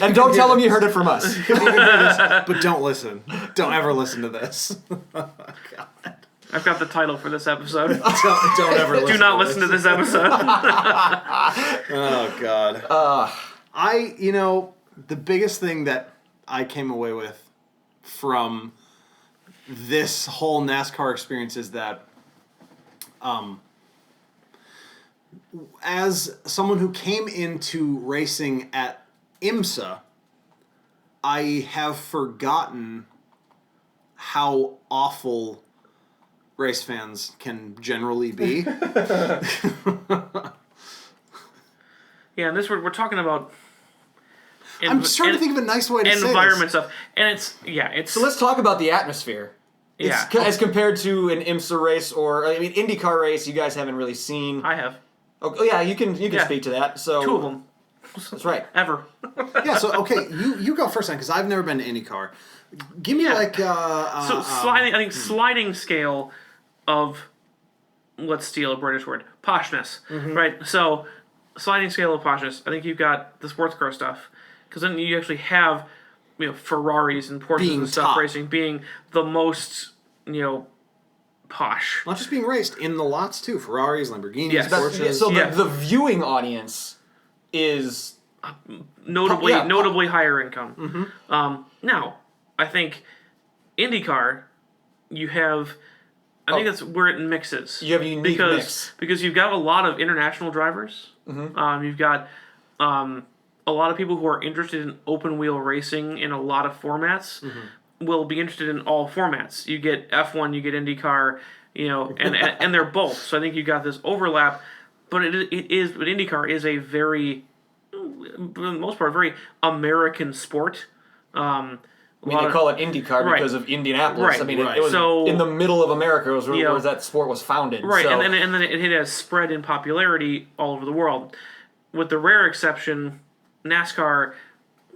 And don't tell them you heard it from us. But don't listen. Don't ever listen to this. Oh, God. I've got the title for this episode. Don't ever listen. Do not listen to this episode. Oh God. The biggest thing that I came away with from this whole NASCAR experience is that, as someone who came into racing at IMSA, I have forgotten how awful race fans can generally be. Yeah, and this we're talking about. I'm just trying to think of a nice way to say environment this. stuff, and it's. So let's talk about the atmosphere. As compared to an IMSA race or IndyCar race, you guys haven't really seen. I have. Oh yeah, you can speak to that. So 2 of them. That's right. Ever. Yeah. So okay, you go first then because I've never been to IndyCar. Give me so sliding. I think sliding scale of, let's steal a British word, poshness. Right. So sliding scale of poshness. I think you've got the sports car stuff. Because then you actually have, Ferraris and Porsches and stuff top. racing being the most, posh. Not just being raced in the lots too. Ferraris, Lamborghinis, Yes. Porsches. So the viewing audience is notably higher income. Now, I think IndyCar, you have. I think that's where it mixes. You have a unique mix because you've got a lot of international drivers. You've got. A lot of people who are interested in open wheel racing in a lot of formats will be interested in all formats. You get F1, you get IndyCar, and they're both. So I think you got this overlap, but but IndyCar is a very, for the most part, very American sport. They call it IndyCar because of Indianapolis. Right. It was in the middle of America where that sport was founded. Right, so. and then it has spread in popularity all over the world. With the rare exception, NASCAR,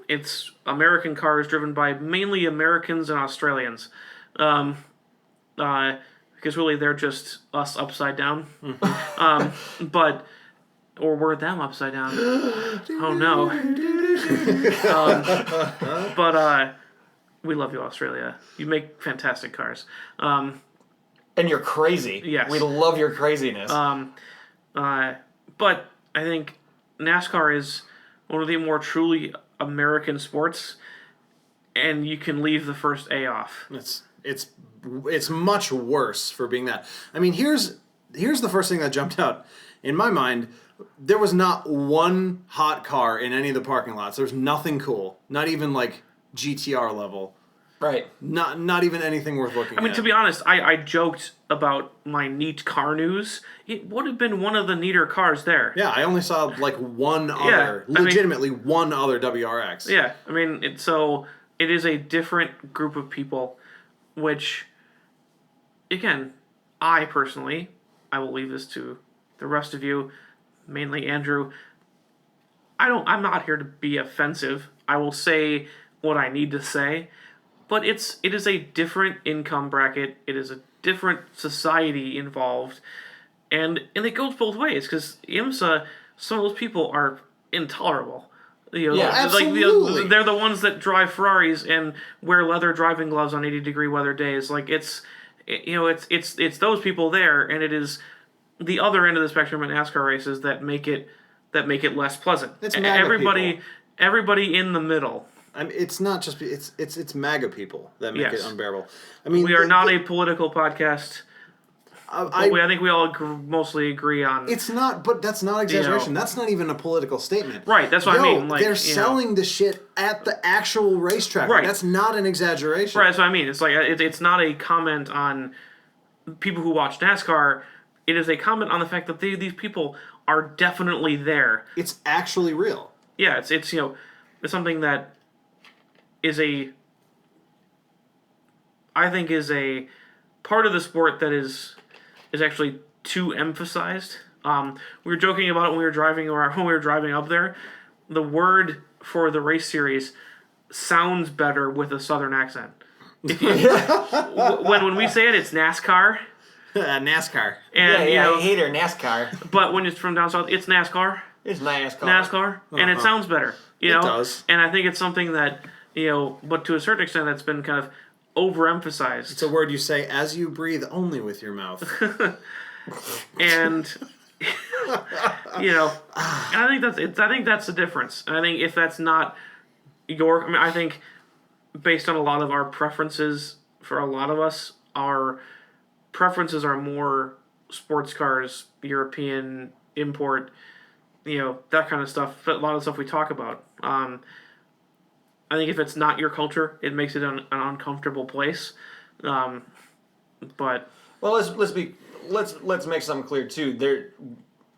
it's American cars driven by mainly Americans and Australians. Because really they're just us upside down. Or we're them upside down. Oh no. We love you, Australia. You make fantastic cars. And you're crazy. Yes. We love your craziness. But I think NASCAR is one of the more truly American sports, and you can leave the first A off. It's much worse for being that. Here's the first thing that jumped out in my mind. There was not one hot car in any of the parking lots. There was nothing cool. Not even like GTR level. Right. Not even anything worth looking at. To be honest, I joked about my neat car news. It would have been one of the neater cars there. Yeah, I only saw like one other, one other WRX. Yeah, it is a different group of people, which, again, I personally, I will leave this to the rest of you, mainly Andrew. I'm not here to be offensive. I will say what I need to say. But it is a different income bracket. It is a different society involved, and it goes both ways. Because IMSA, some of those people are intolerable. Yeah, absolutely. They're the ones that drive Ferraris and wear leather driving gloves on 80-degree weather days. Like it's those people there, and it is the other end of the spectrum in NASCAR races that make it less pleasant. It's MAGA people. Everybody in the middle. I mean, it's not just it's MAGA people that make Yes. it unbearable. I mean, We are not a political podcast. I think we all mostly agree on. It's not, but that's not exaggeration. That's not even a political statement. Right, that's what I mean. Like, they're selling the shit at the actual racetrack. Right. That's not an exaggeration. Right, that's what I mean. It's like it's not a comment on people who watch NASCAR. It is a comment on the fact that these people are definitely there. It's actually real. Yeah, it's it's something that is I think is a part of the sport that is actually too emphasized. We were joking about it when we were driving up there. The word for the race series sounds better with a southern accent. When we say it, it's NASCAR. NASCAR. And I hate her NASCAR. but when it's from down south, it's NASCAR. It's NASCAR. NASCAR, and it sounds better. It does. And I think it's something that but to a certain extent, that's been kind of overemphasized. It's a word you say as you breathe only with your mouth. And and I think that's the difference. And I think if that's not I think based on a lot of our preferences, for a lot of us, our preferences are more sports cars, European import, that kind of stuff. But a lot of the stuff we talk about. I think if it's not your culture, it makes it an uncomfortable place. But well, let's make something clear too.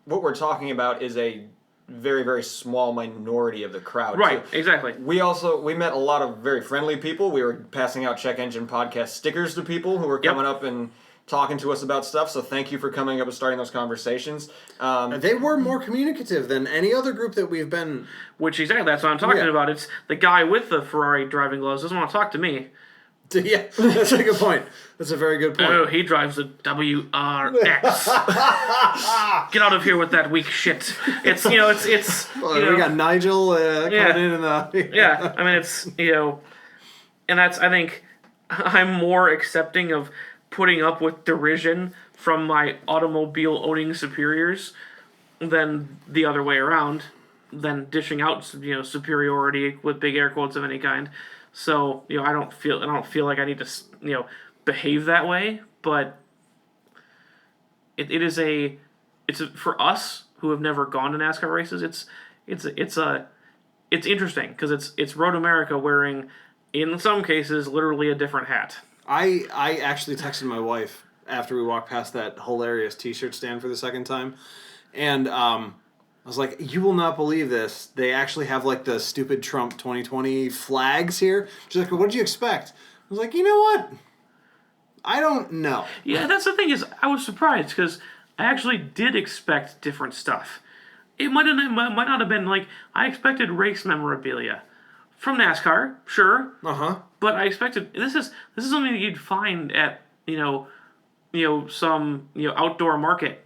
What we're talking about is a very, very small minority of the crowd. Right, exactly. We met a lot of very friendly people. We were passing out Check Engine Podcast stickers to people who were coming up and talking to us about stuff. So thank you for coming up and starting those conversations. They were more communicative than any other group that we've been. Which exactly, that's what I'm talking about. It's the guy with the Ferrari driving gloves doesn't want to talk to me. Yeah, that's a good point. That's a very good point. Oh, he drives a WRX. Get out of here with that weak shit. It's we got Nigel coming in and yeah. I mean, it's and that's, I think I'm more accepting of putting up with derision from my automobile owning superiors than the other way around, than dishing out superiority with big air quotes of any kind. So I don't feel like I need to behave that way, but it's for us who have never gone to NASCAR races. It's interesting because it's Road America wearing, in some cases, literally a different hat. I actually texted my wife after we walked past that hilarious T-shirt stand for the second time, and I was like, "You will not believe this. They actually have like the stupid Trump 2020 flags here." She's like, "What did you expect?" I was like, "You know what? I don't know." Yeah, that's the thing is, I was surprised because I actually did expect different stuff. It might not have been like I expected race memorabilia from NASCAR, sure. But I expected this is something that you'd find at some outdoor market.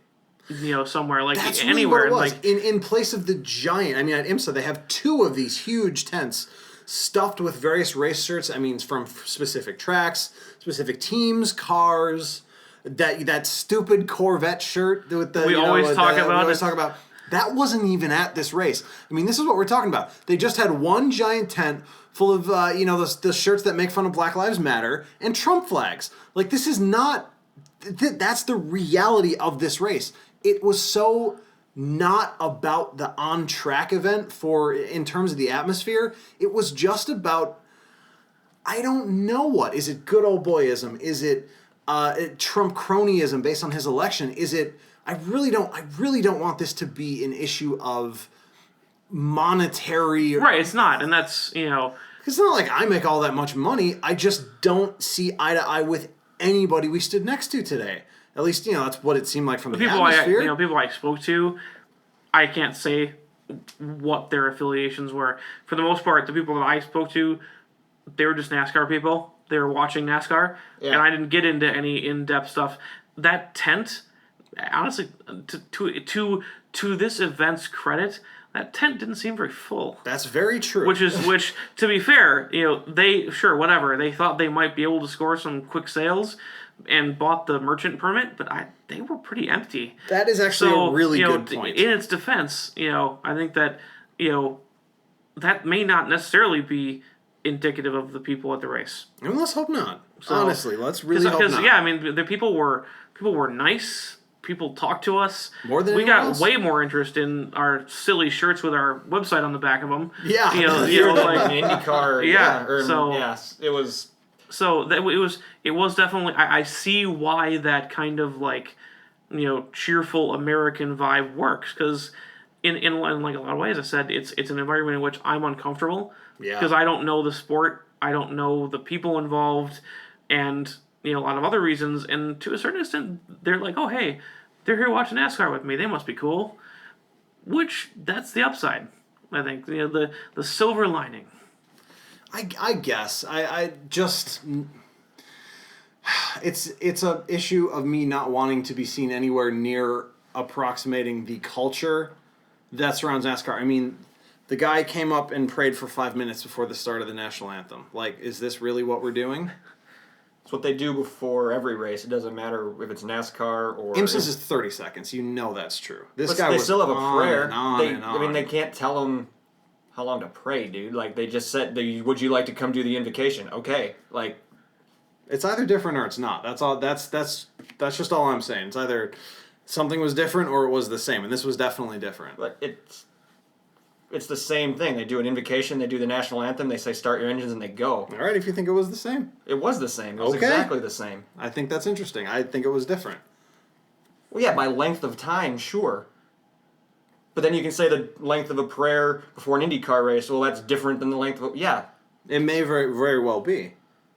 Somewhere like That's anywhere. Really what it was. In place of the giant, at IMSA they have 2 of these huge tents stuffed with various race shirts. From specific tracks, specific teams, cars. That stupid Corvette shirt with the we always talk about. That wasn't even at this race. This is what we're talking about. They just had one giant tent full of the shirts that make fun of Black Lives Matter and Trump flags. Like, this is not. That's the reality of this race. It was so not about the on-track event in terms of the atmosphere. It was just about, I don't know what. Is it good old boyism? Is it Trump cronyism based on his election? Is it, I really don't want this to be an issue of monetary. Right, it's not. And that's, It's not like I make all that much money. I just don't see eye to eye with anybody we stood next to today. At least, that's what it seemed like from the atmosphere. People I spoke to, I can't say what their affiliations were. For the most part, the people that I spoke to, they were just NASCAR people. They were watching NASCAR, and I didn't get into any in-depth stuff. That tent, honestly, to this event's credit, that tent didn't seem very full. That's very true. Which, to be fair, they thought they might be able to score some quick sales and bought the merchant permit, but they were pretty empty. That is actually a really good point. In its defense, I think that, that may not necessarily be indicative of the people at the race. I mean, let's hope not. Honestly, let's really hope not. Yeah, I mean, the people were nice. People talked to us. More than we got else. way more interest in our silly shirts with our website on the back of them. Yeah, like an IndyCar. It was. So it was definitely. I see why that kind of cheerful American vibe works, because in like a lot of ways, I said it's an environment in which I'm uncomfortable. Yeah. Because I don't know the sport, I don't know the people involved, and a lot of other reasons. And to a certain extent, they're like, oh hey, they're here watching NASCAR with me. They must be cool. Which that's the upside, I think. The silver lining. I guess I just it's a issue of me not wanting to be seen anywhere near approximating the culture that surrounds NASCAR. I mean, the guy came up and prayed for 5 minutes before the start of the national anthem. Like, is this really what we're doing? It's what they do before every race. It doesn't matter if it's NASCAR or... IMSA's is 30 seconds. You know that's true. This but guy they was still have a prayer. And on and on. I mean, they can't tell them how long to pray, dude. Like, they just said, would you like to come do the invocation? Okay. Like... It's either different or it's not. That's all. That's just all I'm saying. It's either something was different or it was the same, and this was definitely different. But it's the same thing. They do an invocation, they do the national anthem, they say start your engines, and they go. All right, if you think it was the same. It was the same. It was Okay. exactly the same. I think that's interesting. I think it was different. Well, yeah, by length of time, sure. But then you can say the length of a prayer before an IndyCar race, well, that's different than the length of... Yeah. It may very, very well be.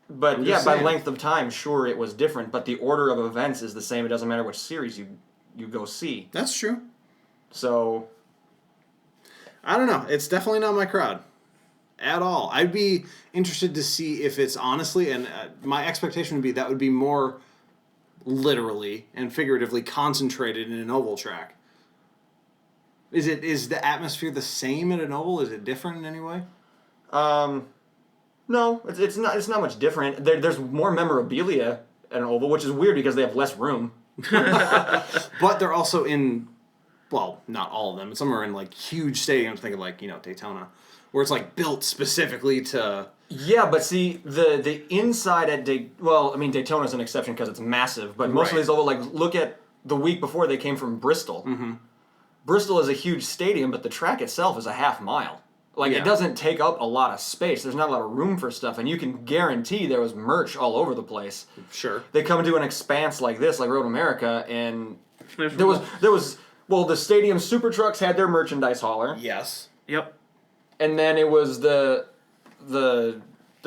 But yeah, by saying. length of time, sure, it was different. But the order of events is the same. It doesn't matter which series you go see. That's true. So... I don't know. It's definitely not my crowd. At all. I'd be interested to see if it's honestly, and my expectation would be that would be more literally and figuratively concentrated in an oval track. Is the atmosphere the same at an oval? Is it different in any way? No, it's not much different. There's more memorabilia at an oval, which is weird because they have less room. But they're also in, well, not all of them. Some are in like huge stadiums. Think of like Daytona, where it's like built specifically to. Yeah, but see the inside at Daytona's an exception because it's massive. But most of these oval, like look at the week before they came from Bristol. Mm-hmm. Bristol is a huge stadium, but the track itself is a half mile. Like, It doesn't take up a lot of space. There's not a lot of room for stuff, and you can guarantee there was merch all over the place. Sure. They come to an expanse like this, like Road America, and there was the stadium super trucks had their merchandise hauler. Yes. Yep. And then it was the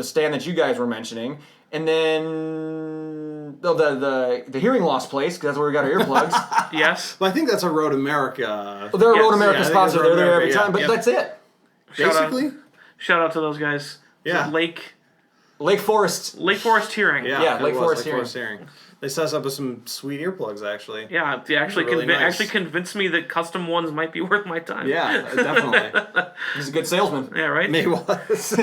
stand that you guys were mentioning, and then the hearing loss place, because that's where we got our earplugs. Yes. Well, I think that's a Road America. Well, they're a Yes. Road America Yeah, I think sponsor. it's They're Road there every America, time, but yeah. that's it. Basically. Shout out to those guys. Yeah. Lake Forest. Hearing. Yeah, Lake it was Forest Lake Forest Hearing. They set us up with some sweet earplugs, actually. Yeah, they actually Really nice. actually convinced me that custom ones might be worth my time. Yeah, definitely. He's a good salesman. Yeah, right? He was.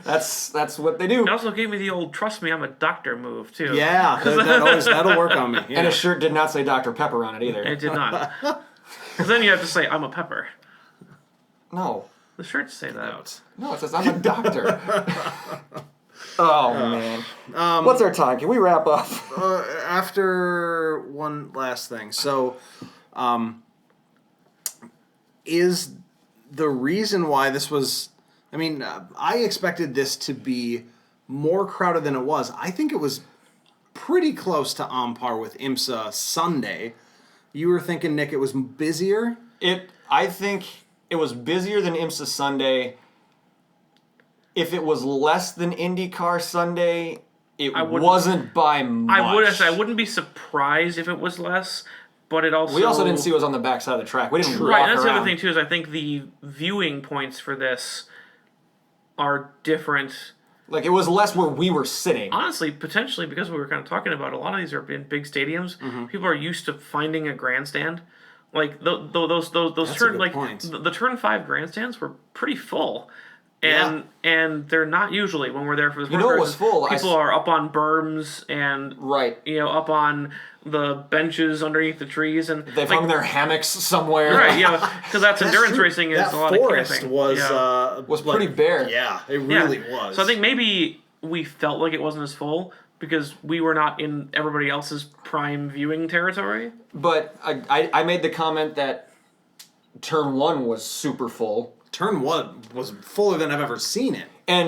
That's what they do. It also gave me the old "trust me, I'm a doctor" move too. Yeah, that'll work on me. Yeah. And his shirt did not say Dr. Pepper on it either. It did not. Because then you have to say I'm a pepper. No. The shirts say that. No, it says I'm a doctor. Oh, man. What's our time? Can we wrap up? After one last thing. So, is the reason why this was... I mean, I expected this to be more crowded than it was. I think it was pretty close to on par with IMSA Sunday. You were thinking, Nick, it was busier? I think it was busier than IMSA Sunday. If it was less than IndyCar Sunday, it wasn't by much. I wouldn't be surprised if it was less, but it also... We also didn't see what was on the backside of the track. We didn't walk Right, that's around. the other thing, too, is I think the viewing points for this are different. Like, it was less where we were sitting. Honestly, potentially, because we were kind of talking about, a lot of these are in big stadiums. Mm-hmm. People are used to finding a grandstand Like those That's a turn good like point. the turn 5 grandstands were pretty full. And they're not usually when we're there for the You know what was full? People are up on berms and Right. up on the benches underneath the trees, and They've hung their hammocks somewhere. right, because that's endurance true. racing is That a lot of forest camping. was pretty bare. Yeah, it really was. So I think maybe we felt like it wasn't as full because we were not in everybody else's prime viewing territory. But I made the comment that turn 1 was super full. Turn 1 was fuller than I've ever seen it. And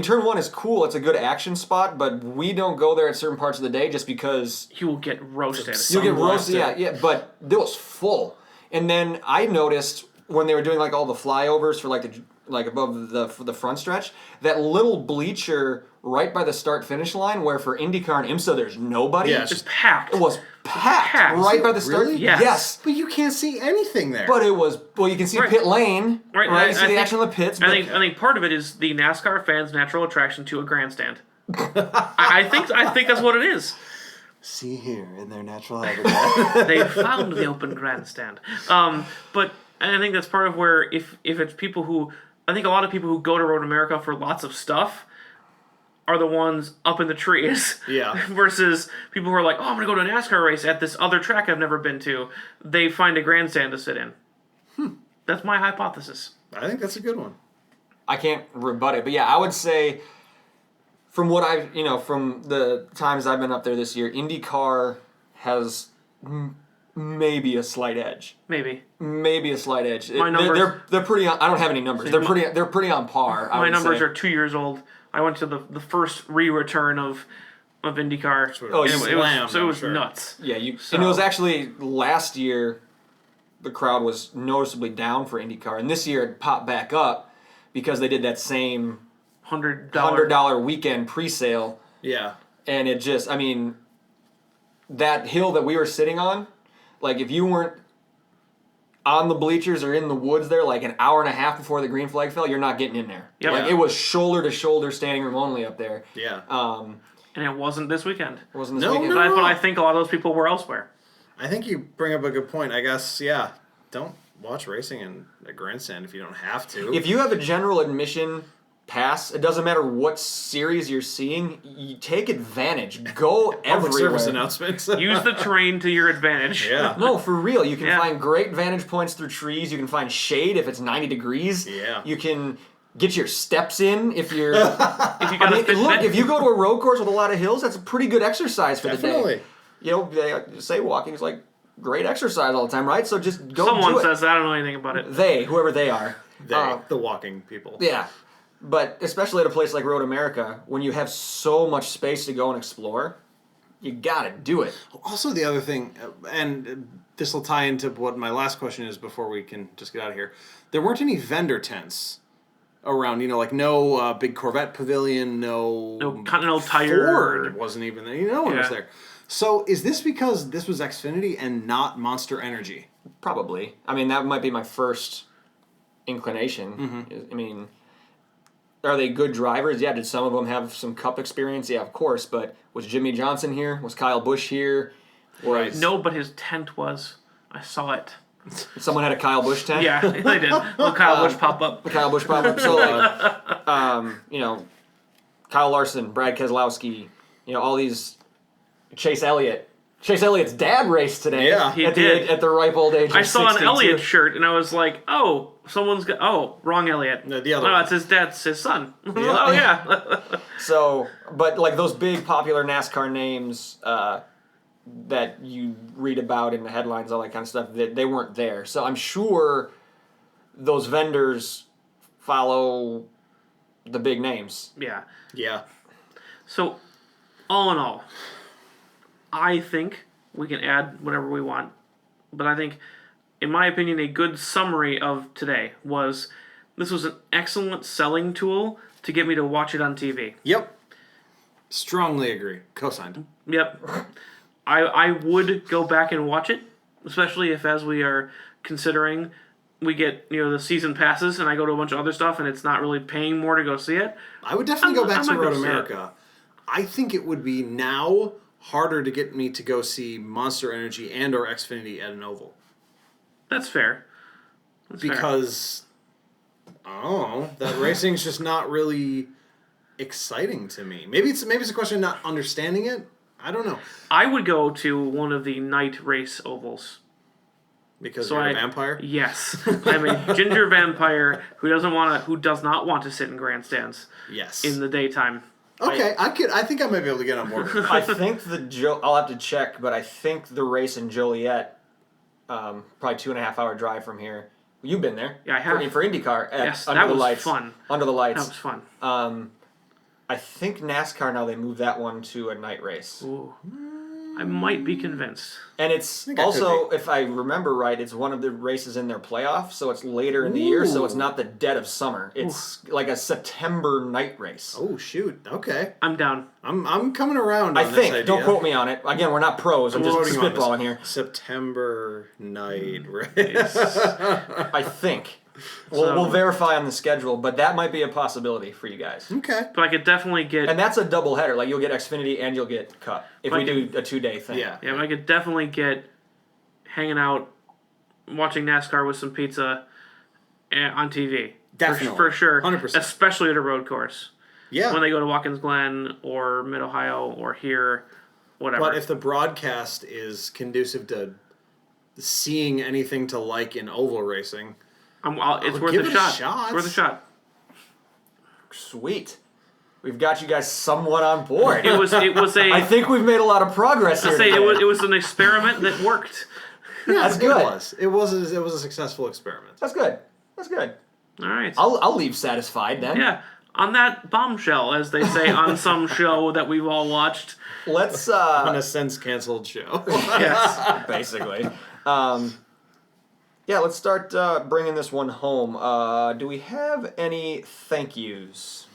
turn 1 is cool. It's a good action spot, but we don't go there at certain parts of the day just because You will get roasted. you'll get roasted. Yeah. But it was full. And then I noticed when they were doing like all the flyovers for like above the front stretch, that little bleacher right by the start finish line, where for IndyCar and IMSA there's nobody. Yeah, Just packed. It was packed right by the start. Really? Yes. But you can't see anything there. But it was you can see Right. pit lane, Right, right? I You see think- the action on the pits. But I think part of it is the NASCAR fans' natural attraction to a grandstand. I think that's what it is. see here in their natural habitat. They found the open grandstand. But I think that's part of where if it's people who I think a lot of people who go to Road America for lots of stuff are the ones up in the trees. Yeah. Versus people who are like, oh, I'm gonna go to a NASCAR race at this other track I've never been to. They find a grandstand to sit in. That's my hypothesis. I think that's a good one. I can't rebut it. But yeah, I would say from what from the times I've been up there this year, IndyCar has maybe a slight edge. Maybe. Maybe a slight edge. My numbers- They're pretty on, I don't have any numbers. They're pretty on par. My numbers are 2 years old. I went to the first re-return of IndyCar. Oh, and you it was slammed, so it I'm was sure. nuts. Yeah, So- and it was actually last year the crowd was noticeably down for IndyCar, and this year it popped back up because they did that same $100 weekend pre-sale, Yeah. and it just, that hill that we were sitting on, like if you weren't on the bleachers or in the woods there like an hour and a half before the green flag fell, you're not getting in there. Yep. Like Yeah. it was shoulder to shoulder standing room only up there. Yeah. And it wasn't this weekend. It wasn't this No, weekend. no. But I think a lot of those people were elsewhere. I think you bring up a good point. I guess, yeah, don't watch racing in a grandstand if you don't have to. If you have a general admission pass, it doesn't matter what series you're seeing, you take advantage. Go Public everywhere. service announcements. Use the terrain to your advantage. Yeah. No, for real. You can Yeah. find great vantage points through trees. You can find shade if it's 90 degrees. Yeah. You can get your steps in if you're... If you got a fit look, bed- if you go to a road course with a lot of hills, that's a pretty good exercise for the Definitely. day. They say walking is like great exercise all the time, right? So just go Someone do it. says that. I don't know anything about it. They, whoever they are. The walking people. Yeah. But especially at a place like Road America, when you have so much space to go and explore, you gotta do it. Also, the other thing, and this will tie into what my last question is before we can just get out of here. There weren't any vendor tents around, like no big Corvette pavilion, no Continental Tire. Ford wasn't even there. No one was Yeah. there. So is this because this was Xfinity and not Monster Energy? Probably. That might be my first inclination. Mm-hmm. Are they good drivers? Yeah. Did some of them have some Cup experience? Yeah, of course. But was Jimmy Johnson here? Was Kyle Busch here? Was No, but his tent was. I saw it. someone had a Kyle Busch tent? Yeah, they did. Little Kyle Busch pop up. The Kyle Busch pop-up. So Kyle Larson, Brad Keselowski, all these, Chase Elliott. Chase Elliott's dad raced today. Yeah. He at did. The ripe old age of I saw an 62. Elliott shirt, and I was like, oh, someone's got... Oh, wrong Elliott. No, the other No, one. it's his dad's, his son. Yeah. Oh, yeah. So, but like those big popular NASCAR names that you read about in the headlines, all that kind of stuff, they weren't there. So I'm sure those vendors follow the big names. Yeah. Yeah. So, all in all, I think we can add whatever we want. But I think, in my opinion, a good summary of today was this was an excellent selling tool to get me to watch it on TV. Yep. Strongly agree. Co-signed. Yep. I would go back and watch it, especially if, as we are considering, we get the season passes and I go to a bunch of other stuff and it's not really paying more to go see it. I would definitely go back I to might go Road see it. America. I think it would be now harder to get me to go see Monster Energy and or Xfinity at an oval. That's fair. Because, I don't know, that racing's just not really exciting to me. Maybe it's a question of not understanding it. I don't know. I would go to one of the night race ovals. Because you're a vampire? Yes. I'm a ginger vampire who does not want to sit in grandstands. Yes. In the daytime. Okay, I think I might be able to get on board with that. I think I'll have to check, but I think the race in Joliet, probably 2.5 hour drive from here. You've been there. Yeah, I have. For IndyCar. Yes, Under that the was lights. fun. Under the lights. That was fun. I think NASCAR now they moved that one to a night race. Ooh. I might be convinced. And it's also, if I remember right, it's one of the races in their playoff, so it's later in the year, so it's not the dead of summer. It's like a September night race. Oh shoot! Okay, I'm down. I'm coming around. I on think. This idea. Don't quote me on it. Again, we're not pros. I'm just spitballing here. September night race. I think. We'll verify on the schedule, but that might be a possibility for you guys. Okay. But I could definitely get... And that's a double header. Like, you'll get Xfinity and you'll get Cup if we do a 2-day thing. Yeah. Yeah, but I could definitely get hanging out, watching NASCAR with some pizza on TV. Definitely. For sure. 100%. Especially at a road course. Yeah. When they go to Watkins Glen or Mid-Ohio or here, whatever. But if the broadcast is conducive to seeing anything to like in oval racing... it's worth give a it shot. a shot. It's worth a shot. Sweet. We've got you guys somewhat on board. It was a... I think we've made a lot of progress here. It was an experiment that worked. Yeah, That's good. It was a successful experiment. That's good. That's good. All right. I'll leave satisfied then. Yeah. On that bombshell, as they say on some show that we've all watched. Let's On a since canceled show. Yes. basically. Yeah, let's start bringing this one home. Do we have any thank yous?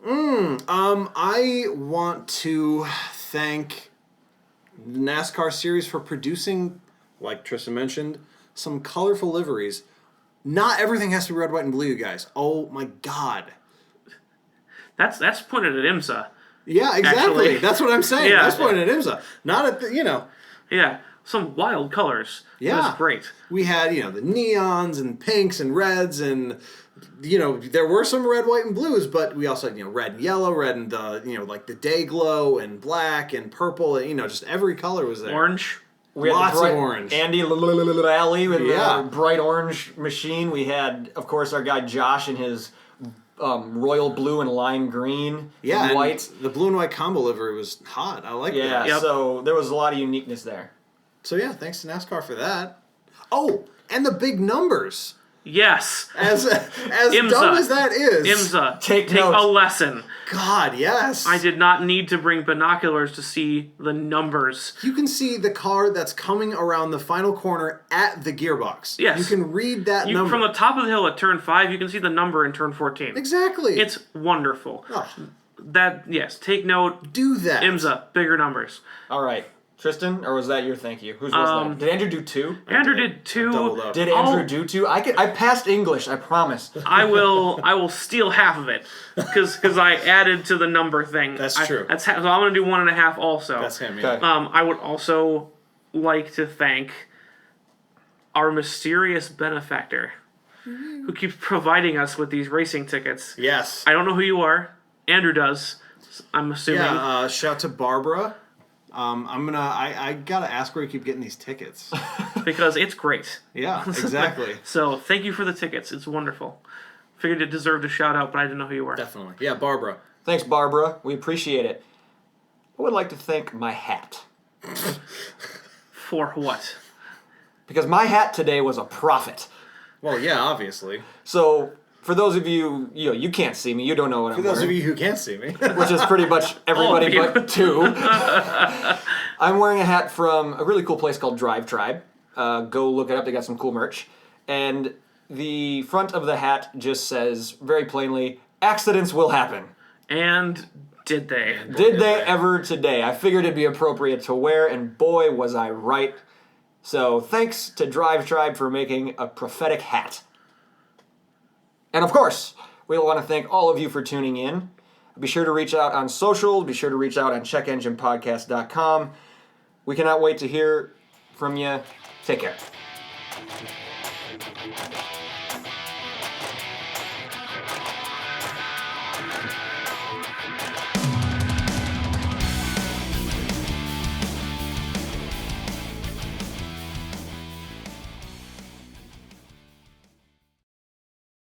I want to thank the NASCAR series for producing, like Tristan mentioned, some colorful liveries. Not everything has to be red, white, and blue, you guys. Oh my God. That's pointed at IMSA. Yeah, exactly. Actually. That's what I'm saying. Yeah. That's pointed at IMSA. Not at the, Yeah. Some wild colors. Yeah. It was great. We had, the neons and pinks and reds and, there were some red, white, and blues, but we also had, red and yellow, red and the, like the day glow and black and purple and, just every color was there. Orange. We had Lots the bright of orange. Andy Alley with the bright orange machine. We had, of course, our guy Josh in his royal blue and lime green and white. The blue and white combo livery was hot. I like that. Yeah, Yep. so there was a lot of uniqueness there. So yeah, thanks to NASCAR for that. Oh, and the big numbers. Yes. As IMSA. dumb as that is. IMSA. Take a notes. lesson. God, yes. I did not need to bring binoculars to see the numbers. You can see the car that's coming around the final corner at the gearbox. Yes. You can read that number. From the top of the hill at turn 5, you can see the number in turn 14. Exactly. It's wonderful. Oh, Take note. do that. IMSA, bigger numbers. All right. Tristan, or was that your thank you? Whose was that? Did Andrew do 2? Andrew did 2. Doubled up. Did Andrew do 2? I passed English, I promise. I will steal half of it because I added to the number thing. That's true. So I'm going to do 1.5 also. That's him, Okay. yeah. I would also like to thank our mysterious benefactor who keeps providing us with these racing tickets. Yes. I don't know who you are. Andrew does. I'm assuming. Yeah, shout to Barbara. I gotta ask where you keep getting these tickets. Because it's great. Yeah, exactly. So thank you for the tickets. It's wonderful. Figured it deserved a shout out, but I didn't know who you were. Definitely. Yeah, Barbara. Thanks, Barbara. We appreciate it. I would like to thank my hat. For what? Because my hat today was a profit. Well, yeah, obviously. So, for those of you, you can't see me, you don't know what I'm For those wearing. of you who can't see me. Which is pretty much everybody All of you. but 2. I'm wearing a hat from a really cool place called Drive Tribe. Go look it up, they got some cool merch. And the front of the hat just says, very plainly, accidents will happen. And did they? Did they ever today? I figured it'd be appropriate to wear, and boy, was I right. So, thanks to Drive Tribe for making a prophetic hat. And of course, we want to thank all of you for tuning in. Be sure to reach out on social. Be sure to reach out on checkenginepodcast.com. We cannot wait to hear from you. Take care.